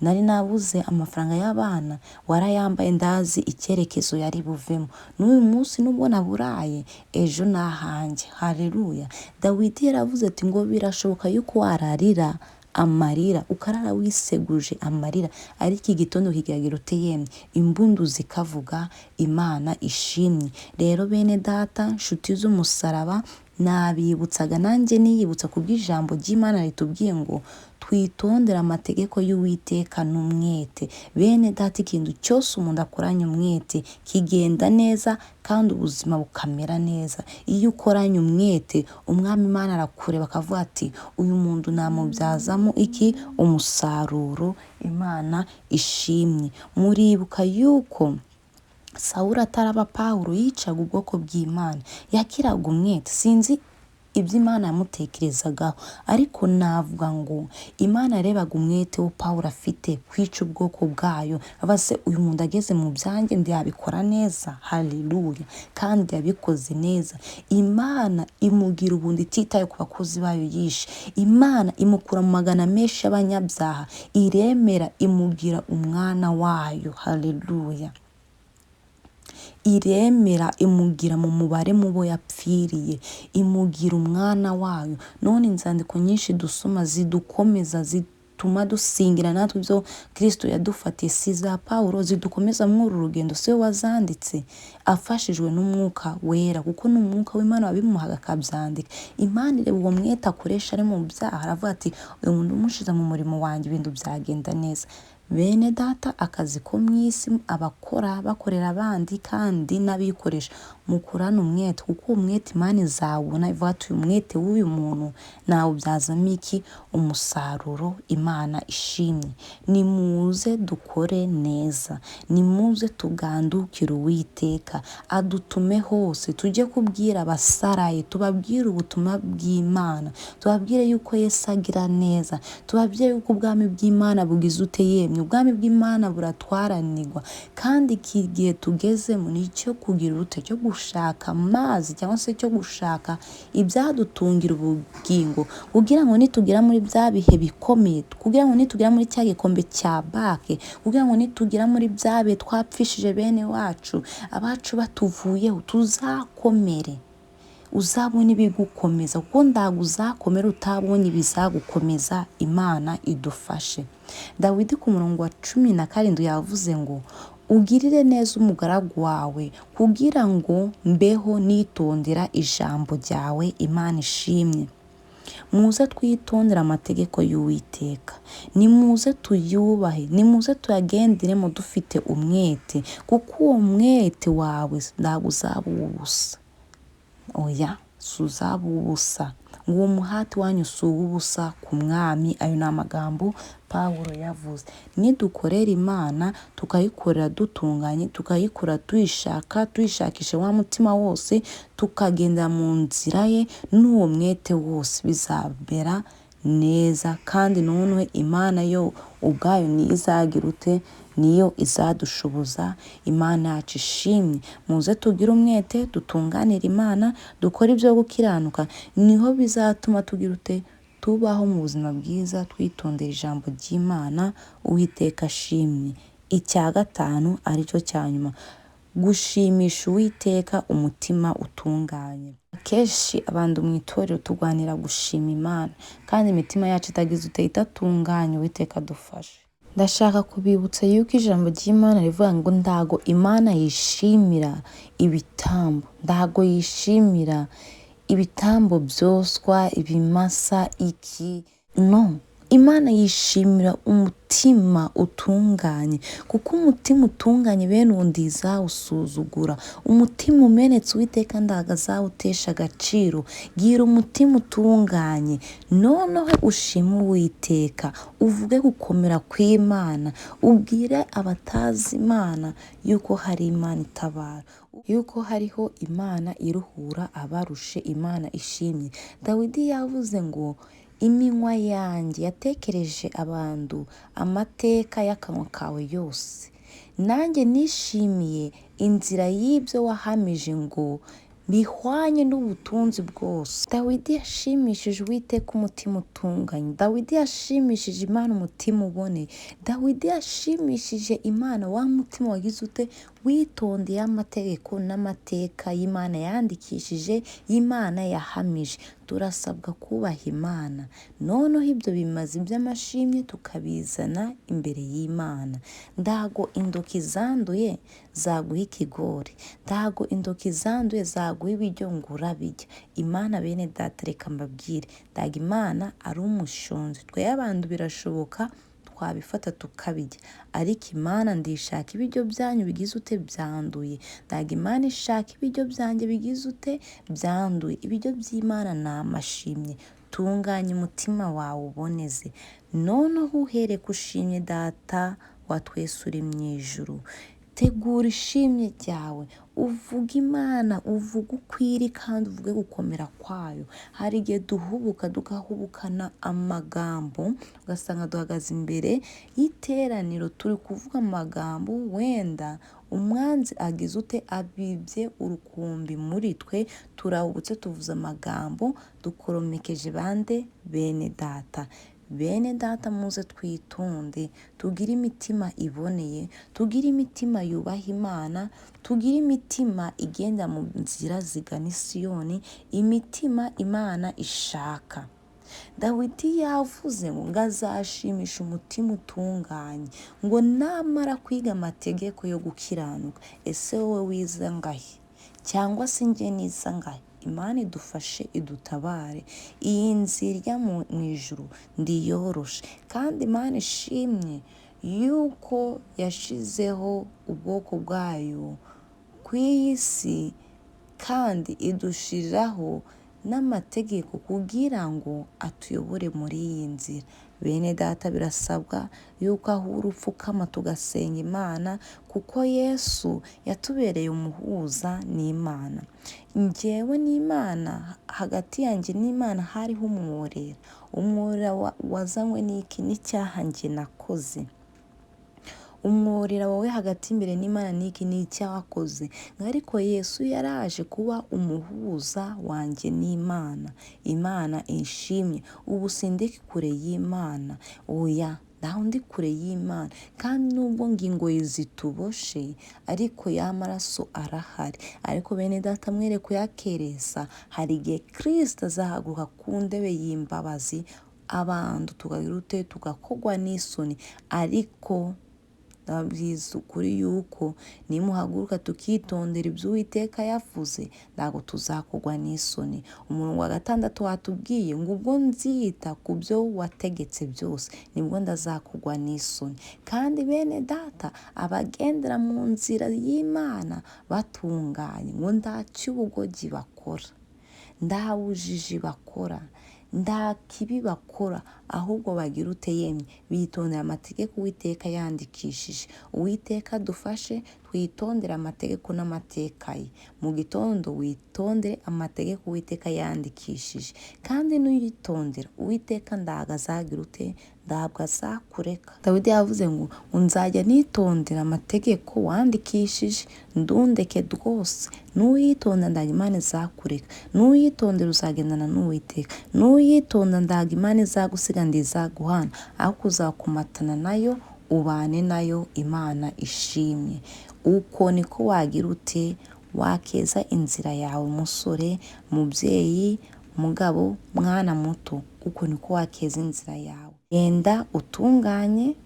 nari nabuze amafaranga y'abana, warayambaye, ndazi icyerekezo yari buvemo. N'uyu munsi nubwo naburaye, ejo nahanjye. Haleluya! Dawidi yaravuze ati ngo birashoboka yuko wararira amarira, ukarara wiseguje amarira, ariko igitondo kigagira uteyemye imbundu zikavuga Imana ishimye. Rero bene data nshuti z'umusaraba, nabibutsaga nanjye niyibutsa kubw'ijambo ry'Imana ritubwiye ngo twitondera amategeko y'Uwiteka n'umwete. Bene data, ikintu cyose umuntu akoranye umwete kigenda neza kandi ubuzima bukamera neza. Iyo ukoranye umwete, umwami Imana arakureba akavuga ati uyu muntu namubyazamo iki? Umusaruro. Imana ishimye. Muribuka yuko Sawuli ataraba Pawulo yicaga ubwoko bw'Imana, yakiraga umwete. Sinzi ibyo Imana yamutekerezagaho, ariko navuga ngo Imana yarebaga umwete wo Pawulo afite kwica ubwoko bwayo. Abase uyu muntu ageze mu byanjye ndiyabikora neza. Haleluya. Kandi yabikoze neza. Imana imugira ubundi ititaye ku bakozi bayo yishe. Imana imukura mu magana menshi y'abanyabyaha, iremera imugira umwana wayo. Haleluya. Iremera imugira mu mubare mubo yapfiriye, imugira umwana wayo. None inzandiko nyinshi dusoma zidukomeza, zituma dusingira natwe ibyo Kristo yadufatiye. Si za Pawulo zidukomeza muri uru rugendo, si we wazanditse, afashijwe n'umwuka wera, kuko n'umwuka w'Imana wabimuhaga akabyandika. Imana ireba uwo mwete akoresha ari mu byaha, aravuga ati uyu muntu umushize mu murimo wanjye ibintu byagenda neza. Bene data, akazi ko mu isi abakora bakorera abandi kandi n'abikoresha, mukorane umwete, kuko umwete Imana izawubona. Ivuga ati uyu mwete w'uyu muntu nawubyazamo iki? Umusaruro. Imana ishimye. Nimuze dukore neza, nimuze tugandukire Uwiteka, adutume hose tujye kubwira abasaraye, tubabwire ubutumwa bw'Imana, tubabwire yuko Yesu agira neza, tubabwire yuko ubwami bw'Imana bugize uteyemye. Ubwami bw'Imana buratwaranirwa, kandi iki gihe tugezemo ni icyo kugira urute, cyo gushaka amazi cyangwa se cyo gushaka ibyadutungira ubugingo, kugira ngo nitugera muri bya bihe bikomeye, kugira ngo nitugera muri cya gikombe cya bake, kugira ngo nitugera muri bya bihe twapfishije bene wacu, abacu batuvuyeho, tuzakomere. Uzabona ibigukomeza, kuko ndago uzakomera utabonye ibizagukomeza. Imana idufashe. Dawidi ku murongo wa 17 yavuze ngo ugirire neza umugaragu wawe, kugira ngo mbeho nitondera ijambo ryawe. Imana ishimye. Muze twitondera amategeko y'Uwiteka, nimuze tuyubahe, nimuze tuyagenderemo dufite umwete, kuko uwo mwete wawe ndago uzaba ubusa. Oya, suzaba ubusa. Ngo umuhati wanyu si ubusa ku mwami. Ayo ni amagambo Pawulo yavuze. Nidukorera Imana tukayikorera dutunganye, tukayikora tuyishakishe wa mutima wose, tukagenda mu nzira ye n'uwo mwete wose, bizabera neza. Kandi none Imana yo ubwayo ni izagira ute? Niyo izadushoboza. Imana yacu ishimye. Muze tugire umwete, dutunganire Imana, dukora ibyo gukiranuka, niho bizatuma tugira ute? Tubaho mu buzima bwiza, twitondera ijambo ry'Imana. Uwiteka ashimye. Icya gatanu aricyo cya nyuma, gushimisha Uwiteka umutima utunganye. Kenshi abantu mu itorero turwanira gushima Imana, kandi imitima yacu itagize ute? Itatunganye. Uwiteka adufashe. Ndashaka kubibutsa yuko ijambo ry'Imana rivuga ngo ndago Imana yishimira ibitambo, ndago yishimira ibitambo byoswa, ibimasa, iki. No, Imana yishimira umutima utunganye, kuko umutima utunganye bene undi izawusuzugura. Umutima umenetse Uwiteka ndago azawutesha agaciro. Gira umutima utunganye, noneho ushime Uwiteka, uvuge gukomera kw'Imana, ubwire abatazi Imana yuko hari Imana itabara, yuko hariho Imana iruhura abarushe. Imana ishimye. Dawidi yavuze ngo iminwa yanjye yatekereje abantu amateka y'akanwa kawe yose, nanjye nishimiye inzira y'ibyo wahamije ngo bihwanye n'ubutunzi bwose. Dawidi yashimishije Uwiteka umutima utunganye. Dawidi yashimishije Imana umutima uboneye. Dawidi yashimishije Imana wa mutima wagize ute? Witondeye amategeko n'amateka y'Imana yandikishije, y'Imana yahamije. turasabwa kubaha Imana. Noneho ibyo bimazi by'amashimwe tukabizana imbere y'Imana. Ndago intoki zanduye zaguha ikigori, ndago intoki zanduye zaguha ibiryo ngo urabirya. Imana bene data reka mbabwire, ndaga Imana ari umushonzi. Twe abantu birashoboka twabifata tukabirya, ariko Imana ndishaka ibiryo byanyu bigize ute byanduye. Ndaga Imana ishaka ibiryo byanjye bigize ute byanduye. Ibiryo by'Imana ni amashimwe. Tunganya umutima wawe uboneze, noneho uhereko ushimye Data wa twese uri mu ijuru. Tegura ishimwe ryawe, uvuga Imana, uvuga ukwiri kandi uvuge gukomera kwayo. Hari igihe duhubuka tugahubukana amagambo, ugasanga duhagaze imbere y'iteraniro turi kuvuga amagambo, wenda umwanzi agize ute abibye urukumbi muri twe, turahubutse tuvuze amagambo dukoromekeje bande bene data. Bene data muze twitonde, tugire imitima iboneye, tugire imitima yubaha Imana, tugire imitima igenda mu nzira zigana Siyoni, imitima Imana ishaka. Dawidi yavuze ngo azashimisha umutima utunganye, ngo namara kwiga amategeko yo gukiranuka. Ese wowe wiza ngahe? Cyangwa se njye niza ngahe? Imana idufashe idutabare. Iyi nzira mu ijuru ndiyoroshe, kandi Imana ishimye yuko yashizeho ubwoko bwayo ku isi, kandi idushiraho n'amategeko kugira ngo atuyobore muri iyi nzira. Bene data birasabwa yuko aho urupfukama tugasenga Imana, kuko Yesu yatubereye umuhuza n'Imana. Njyewe n'Imana, hagati yanjye n'Imana hariho umworera. Umworera wazanywe n'iki? N'icyaha njye nakoze. Umworera wawe hagati imbere n'Imana n'iki? N'icyaha wakoze. Ariko Yesu yaraje kuba umuhuza wanjye n'Imana. Imana ishimye. Ubu sindiki kure y'Imana, oya, naho ndi kure y'Imana. Kandi nubwo ingoyi zituboshe, ariko y'amaraso arahari. Ariko bene data mwere kuyakereza, hari igihe Kristo azahaguruka ku ntebe y'imbabazi, abantu tugagira ute tugakogwa n'isoni. Ariko ndababwiza ukuri yuko nimuhaguruka tukitondera ibyo Uwiteka yavuze, ntabwo tuzakogwa n'isoni. Umurongo wa 6 watubwiye ngo ubwo nzita ku byo wategetse byose, nibwo ndazakogwa n'isoni. Kandi bene data, abagendera mu nzira y'Imana batunganye, ngo nta cy'ubugogi bakora, nta bujiji bakora, nta kibi bakora, ahubwo bagira ute yemye bitondera amategeko Uwiteka yandikishije. Uwiteka dufashe twitondera amategeko n'amateka ye. Mu gitondo witondere amategeko Uwiteka yandikishije, kandi nuyitondera Uwiteka ntabwo azagira ute, ntabwo azakureka. Dawidi yavuze ngo nzajya nitondera amategeko wandikishije, ndundeke rwose. Nuyitonda ndaga Imana izakureka, nuyitondera uzagendana n'Uwiteka, nuyitonda ndaga Imana izagusiga ndizaguhana, aho kuzakumatana nayo ubane nayo. Imana ishimye. Uko niko wagira ute wakeza inzira yawe, musore, mubyeyi, mugabo, mwana muto. Uko niko wakeza inzira yawe. Genda utunganye,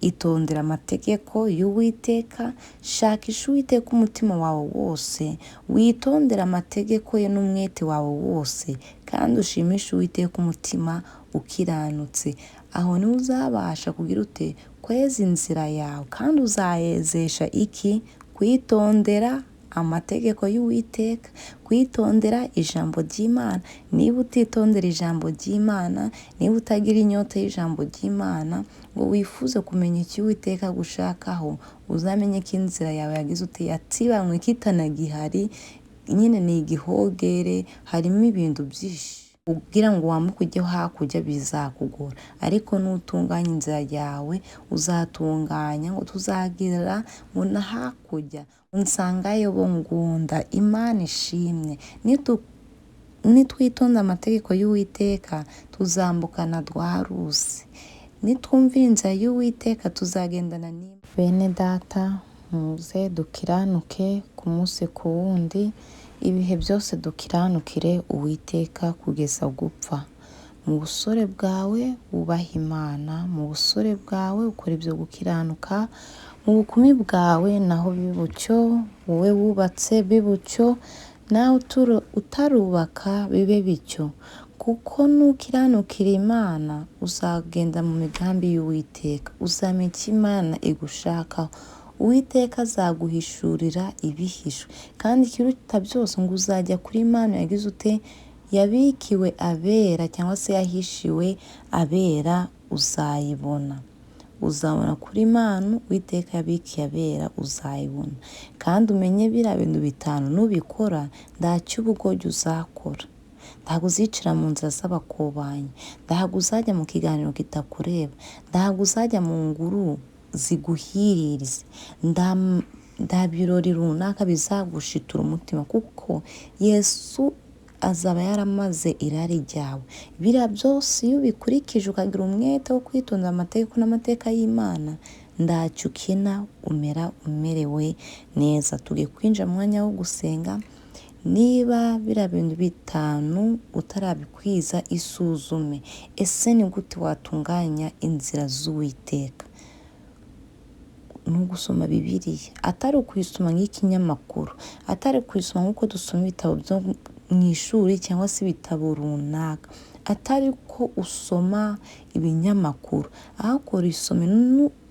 itondera amategeko y'Uwiteka, shakisha Uwiteka umutima wawe wose, witondera amategeko ye n'umwete wawe wose, kandi ushimishe Uwiteka umutima ukiranutse. Aho niho uzabasha kugira ute kweza inzira yawe, kandi uzayezesha iki? Kwitondera amategeko y'Uwiteka, kwitondera ijambo ry'Imana. Niba utitondera ijambo ry'Imana, niba utagira inyota y'ijambo ry'Imana ngo wifuze kumenya icyo Uwiteka gushakaho, uzamenye ko inzira yawe yagize ute yatsibanywe, kitanagihari, nyine ni igihogere, harimo ibintu byinshi kugira ngo wambuke ujye hakurya bizakugora. Ariko nutunganya inzira yawe uzatunganya ngo tuzagira ngo na hakurya unsangayo bo ngunda. Imana ishimwe. Nitwitonda amategeko y'Uwiteka tuzambukana rwa ruzi. Nitwumvira inzira y'Uwiteka tuzagendana n'Imana. Bene data muze dukiranuke ku munsi ku wundi. ibihe byose dukiranukire Uwiteka kugeza gupfa. Mu busore bwawe wubaha Imana, mu busore bwawe ukora ibyo gukiranuka, mu bukumi bwawe naho bibutyo, wowe wubatse bibutyo, nawe utarubaka bibe bityo. Kuko nukiranukira Imana uzagenda mu migambi y'Uwiteka, uzamenya icyo Imana igushakaho. Uwiteka azaguhishurira ibihishwe, kandi ikiruta byose ngo uzajya kuri Imana yagize ute, yabikiwe abera cyangwa se yahishiwe abera, uzayibona. Uzabona kuri Imana Uwiteka yabikiye abera, uzayibona. Kandi umenye biriya bintu bitanu nubikora ntacyo ubugoryi uzakora. Ntabwo uzicara mu nzira z'abakobanyi, ntabwo uzajya mu kiganiro kitakureba, ntabwo uzajya mu nguru ziguhiririze, nta birori runaka bizagushitura umutima, kuko Yesu azaba yaramaze irari ryawe. Biriya byose iyo ubikurikije ukagira umwete wo kwitondera amategeko n'amateka y'Imana, ntacyo ukina, umera umerewe neza. Tugiye kwinjira mu mwanya wo gusenga. Niba biriya bintu bitanu utarabikwiza, isuzume. Ese ni gute watunganya inzira z'Uwiteka? Ni ugusoma Bibiliya, atari ukuyisoma nk'ikinyamakuru, atari ukuyisoma nk'uko dusoma ibitabo byo mu ishuri cyangwa se ibitabo runaka, atari ko usoma ibinyamakuru, ahubwo risome.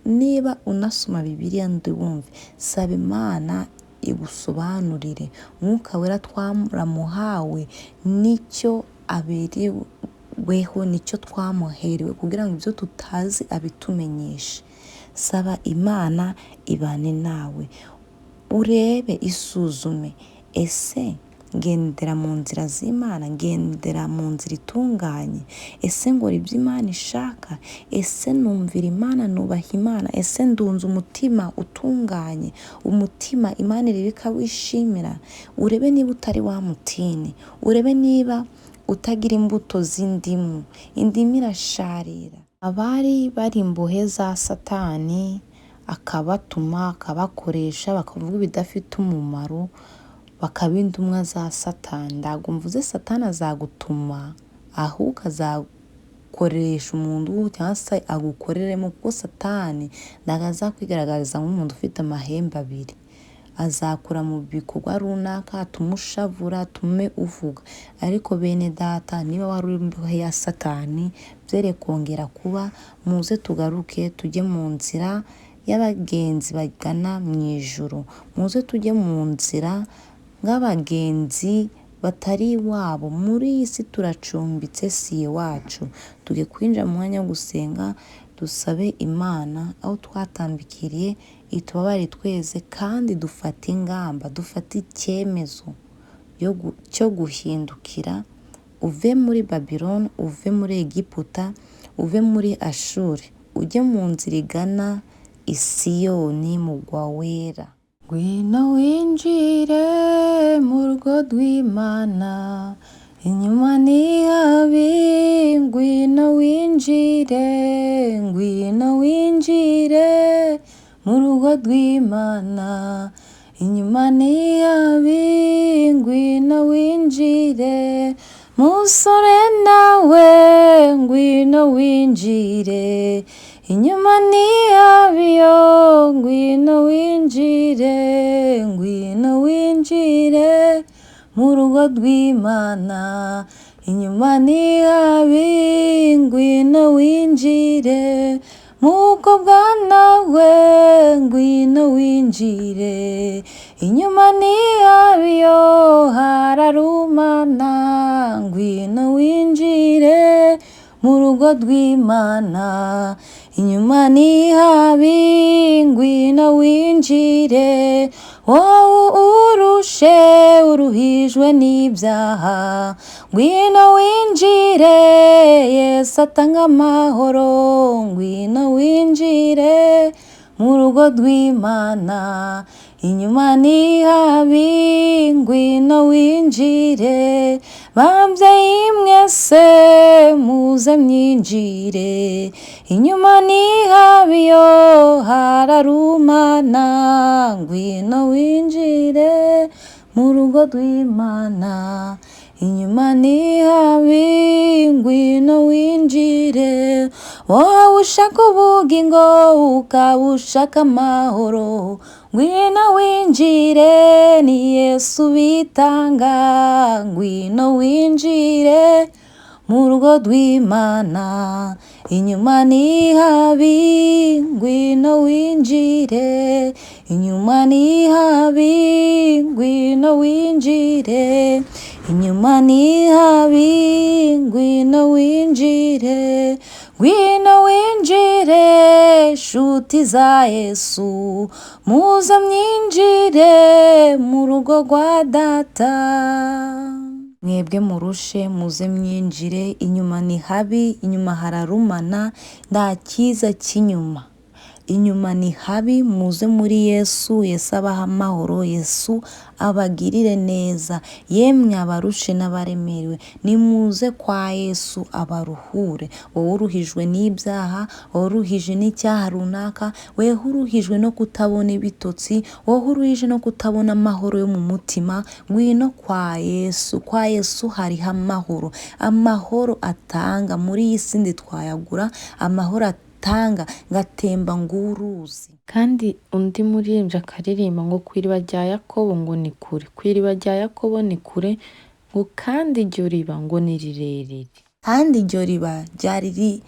Niba unasoma Bibiliya ndiwumve, saba Imana igusobanurire. Umwuka wera twaramuhawe, nicyo abereweho, nicyo twamuherewe, kugira ngo ibyo tutazi abitumenyeshe. Saba Imana ibane nawe, urebe, isuzume. Ese ngendera mu nzira z'Imana, ngendera mu nzira itunganye? Ese ngora ibyo Imana ishaka? Ese numvira Imana, nubaha Imana? Ese ndunze umutima utunganye, umutima Imana ireba ikawishimira? Urebe niba utari wa mutini, urebe niba utagira imbuto z'indimu. Indimu irasharira. Abari bari imbohe za Satani, akabatuma, akabakoresha, bakavuga ibidafite umumaro, bakaba intumwa za Satani. Ntabwo mvuze Satani azagutuma, ahubwo azakoresha umuntu cyangwa se agukoreremo, kuko Satani ntabwo azakwigaragariza nk'umuntu ufite amahembe abiri. Azakora mu bikorwa runaka, atume ushavura, atume uvuga. Ariko bene data, niba wari uri imbohe ya Satani, byere kongera kuba, muze tugaruke tujye mu nzira y'abagenzi bagana mu ijuru. Muze tujye mu nzira nk'abagenzi batari iwabo. Muri iyi si turacumbitse, si iwacu. Tugiye kwinjira mu mwanya wo gusenga, dusabe Imana aho twatambikiriye itubabare tweze, kandi dufate ingamba, dufate icyemezo cyo guhindukira, uve muri Babiloni, uve muri Egiputa, uve muri Ashuri, ujye mu nzira igana i Siyoni, mugwa wera. Ngwino winjire mu rugo rw'Imana, inyuma ni habi. Ngwino winjire, ngwino winjire mu rugo rw'Imana, inyuma ni habi. Ngwino winjire, musore nawe, ngwino winjire, inyuma ni habi yo. Ngwino winjire, ngwino winjire mu rugo rw'Imana, inyuma ni habi. Ngwino winjire nk'uko nawe, ngwino winjire, inyuma ni habi yo, hararumana. Ngwino winjire mu rugo rw'Imana, inyuma ni habi. Ngwino winjire, wowe uruhijwe n'ibyaha. Ngwino winjire, Yesu atanga amahoro. Ngwino winjire mu rugo rw'Imana, inyuma ni habi. Ngwino winjire, babyeyi mwese muze mwinjire, inyuma ni habi yo, hararumana. Ngwino winjire mu rugo rw'Imana. Inyuma ni habi, ngwino winjire, wowe ushaka ubugingo ukaba ushaka amahoro, ngwino winjire, ni Yesu bitanga, ngwino winjire mu rugo rw'Imana. Inyuma ni habi, ngwino winjire, inyuma ni habi, ngwino winjire, inyuma ni habi, ngwino winjire, ngwino winjire, nshuti za Yesu, muze mwinjire mu rugo rwa Data. Mwebwe murushe muze mwinjire, inyuma ni habi, inyuma hararumana, nta cyiza cy'inyuma. Inyuma ni habi, muze muri Yesu, Yesu abaha amahoro, Yesu abagirire neza. Yemwe abarushe n'abaremerewe, nimuze kwa Yesu abaruhure. Wowe uruhijwe n'ibyaha, wowe uruhije n'icyaha runaka, wewe uruhijwe no kutabona ibitotsi, wowe uruhije no kutabona amahoro yo mu mutima, ngwino kwa Yesu. Kwa Yesu hariho amahoro, amahoro atanga. Muri iyi si ntitwayagura, amahoro atanga ngatemba ng'uruzi. Kandi undi muririmbyi akaririmba ngo kw'iriba rya Yakobo ngo ni kure, kw'iriba rya Yakobo ni kure, ngo kandi iryo riba ngo ni rirerire. Kandi iryo riba ryari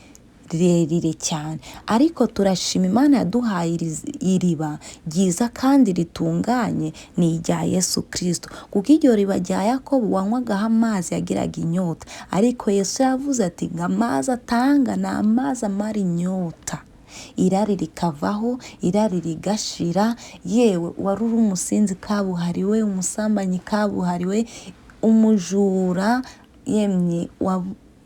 rirerire cyane, ariko turashima Imana yaduhaye iriba ryiza kandi ritunganye, ni irya Yesu Kristo. Kuko iryo riba rya Yakobo wanywagaho amazi yagiraga inyota, ariko Yesu yavuze ati ngo amazi atanga ni amazi amara inyota, irari rikavaho, irari rigashira. Yewe wari uri umusinzi kabuhariwe, umusambanyi kabuhariwe, umujura, yemwe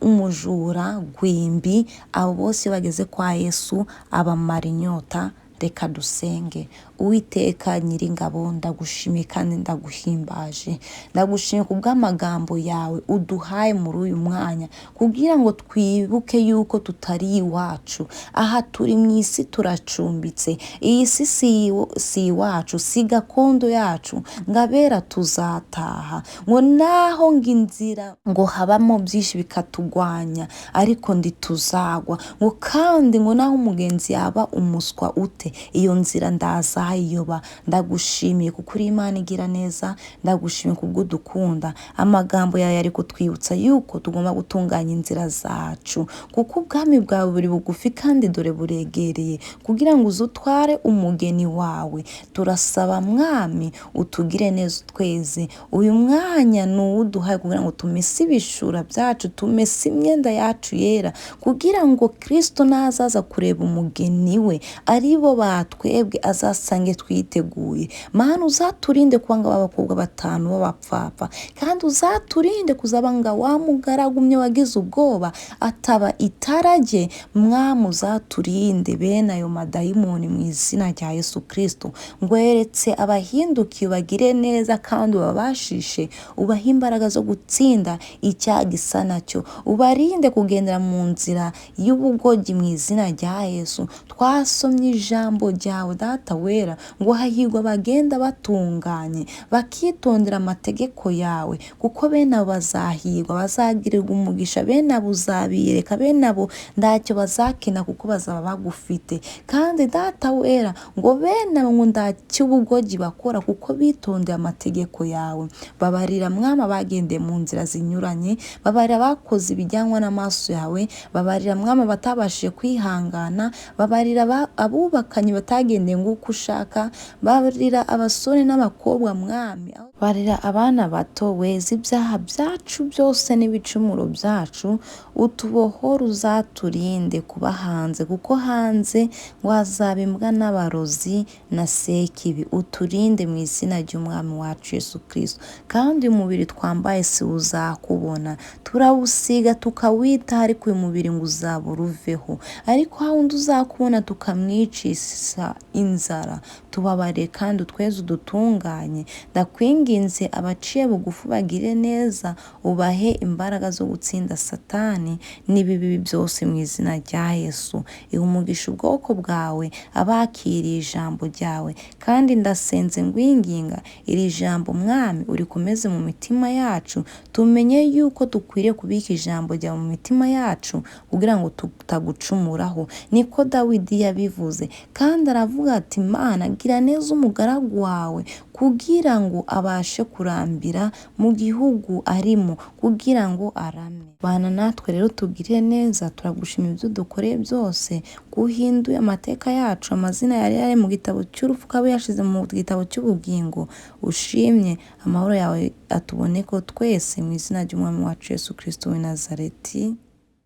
umujura, gwimbi, abo bose bageze kwa Yesu abamara inyota. Reka dusenge. Uwiteka Nyiringabo, ndagushimiye kandi ndaguhimbaje, ndagushimiye kubw'amagambo yawe uduhaye muri uyu mwanya, kugira ngo twibuke yuko tutari iwacu. Aha turi mu isi turacumbitse, iyi si si iwacu, si gakondo yacu, ngabera tuzataha. Ngo naho ngo inzira ngo habamo byinshi bikatugwanya, ariko ndi tuzagwa. Ngo kandi ngo naho umugenzi yaba umuswa ute, iyo nzira ndazayiyoba. Ndagushimiye kuko uri Imana igira neza, ndagushimiye kubwo dukunda. Amagambo yawe ari kutwibutsa yuko tugomba gutunganya inzira zacu, kuko ubwami bwawe buri bugufi kandi dore buregereye, kugira ngo uzutware umugeni wawe. Turasaba Mwami utugire neza utweze. Uyu mwanya ni uwuduhaye kugira ngo tumese ibishura byacu, tumese imyenda yacu yera, kugira ngo Kristo nazaza kureba umugeni we aribo batwebwe azasange twiteguye. Mana uzaturinde kwanga abakobwa 5 b'abapfapfa, kandi uzaturinde kuzabanga wa mugaragumye wagize ubwoba ataba itarage. Mwami uzaturinde bene ayo madayimoni mu izina rya Yesu Kristo. Ngweretse abahindukiye bagire neza kandi ubabashishe, ubaha imbaraga zo gutsinda icyaha gisa nacyo, ubarinde kugendera mu nzira y'ubugogi mu izina rya Yesu. Twasomye ijambo ryawe Data wera, ngo hahirwa bagenda batunganye, bakitondera amategeko yawe, kuko bene abo bazahirwa, bazagirirwa umugisha. Bene abo uzabiyereka, bene abo ntacyo bazakina kuko bazaba bagufite. Kandi Data wera, ngo bene abo ngo ntacyo ubugogi bakora kuko bitondeye amategeko yawe. Babarira Mwami bagendeye mu nzira zinyuranye, babarira bakoze ibijyanwa n'amaso yawe, babarira Mwami batabashije kwihangana, babarira abubakanye batagendeye nk'uko ushaka, babarira abasore n'abakobwa Mwami, barira abana bato. Weza ibyaha byacu byose n'ibicumuro byacu, utubohore, uzaturinde kuba hanze, kuko hanze wazaba imbwa n'abarozi na sekibi. Uturinde mu izina ry'Umwami wacu Yesu Kristo. Kandi umubiri twambaye si uzakubona, turawusiga tukawita, ariko uyu mubiri ngo uzaba uruveho. Ariko hawundi uzakubona tukamwicisha inzara, data, tubabare kandi utweze udutunganye. Ndakwinginze abaciye bugufi bagire neza, ubahe imbaraga zo gutsinda Satani n'ibibi byose mu izina rya Yesu. Iha umugisha ubwoko bwawe abakiriye ijambo ryawe, kandi ndasenze ngwinginga iri jambo Mwami urikomeze mu mitima yacu, tumenye yuko dukwiriye kubika ijambo ryawe mu mitima yacu kugira ngo tutagucumuraho. Niko Dawidi yabivuze, kandi aravuga ati Mana gira neza umugaragu wawe kugira ngo abashe kurambira mu gihugu arimo, kugira ngo arame. Bana natwe rero tugire neza, turagushima ibyo dukoreye byose, guhinduye amateka yacu, amazina yari mu gitabo cy'urupfu ukaba yashize mu gitabo cy'ubugingo. Ushimye, amahoro yawe atuboneko twese mu izina ry'umwami wacu Yesu Kristo w'i Nazareti.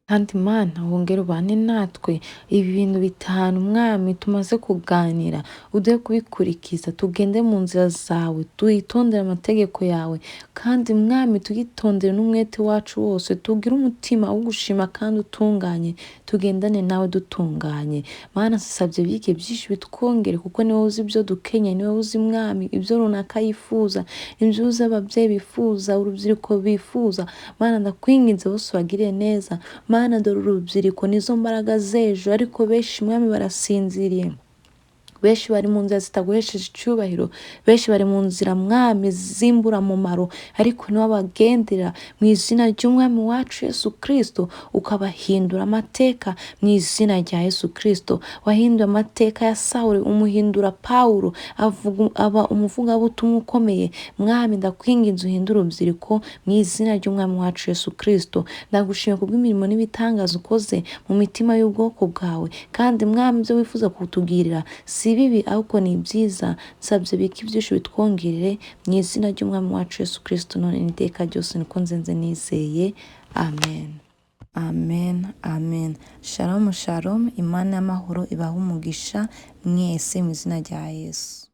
Kandi Mana wongere ubane natwe, ibi bintu bitanu Mwami tumaze kuganira uduhe kubikurikiza, tugende mu nzira zawe, tuyitondere amategeko yawe, kandi Mwami tugitondere n'umwete wacu wose, tugire umutima wo gushima kandi utunganye, tugendane nawe dutunganye. Mana nsabye bike byinshi bitwongere, kuko niwe uzi ibyo dukenye, niwe uzi Mwami ibyo runaka yifuza, ibyo uzi ababyeyi bifuza, urubyiruko bifuza. Mana ndakwinginze bose bagire neza. Mana dore urubyiruko nizo mbaraga z'ejo, ariko benshi Mwami barasinziriye, benshi bari mu nzira zitaguhesheje icyubahiro, benshi bari mu nzira Mwami z'imburamumaro, ariko niwe bagendera mu izina ry'umwami wacu Yesu Kristo, ukabahindura amateka mu izina rya Yesu Kristo. Wahinduye amateka ya Sawuli umuhindura Pawulo, aba umuvugabutumwa ukomeye. Mwami ndakwinginze uhindure urubyiruko mu izina ry'umwami wacu Yesu Kristo. Ndagushimira kubw'imirimo n'ibitangaza ukoze mu mitima y'ubwoko bwawe, kandi Mwami ibyo wifuza kutugirira si bibi ahubwo ni byiza. Nsabye biki byinshi bitwongerere mu izina ry'umwami wacu Yesu Kristo none n'iteka ryose, niko nzenze nizeye. Amen. Amen. Amen. Shalom shalom. Imana y'amahoro ibahe umugisha mwese mu izina rya Yesu.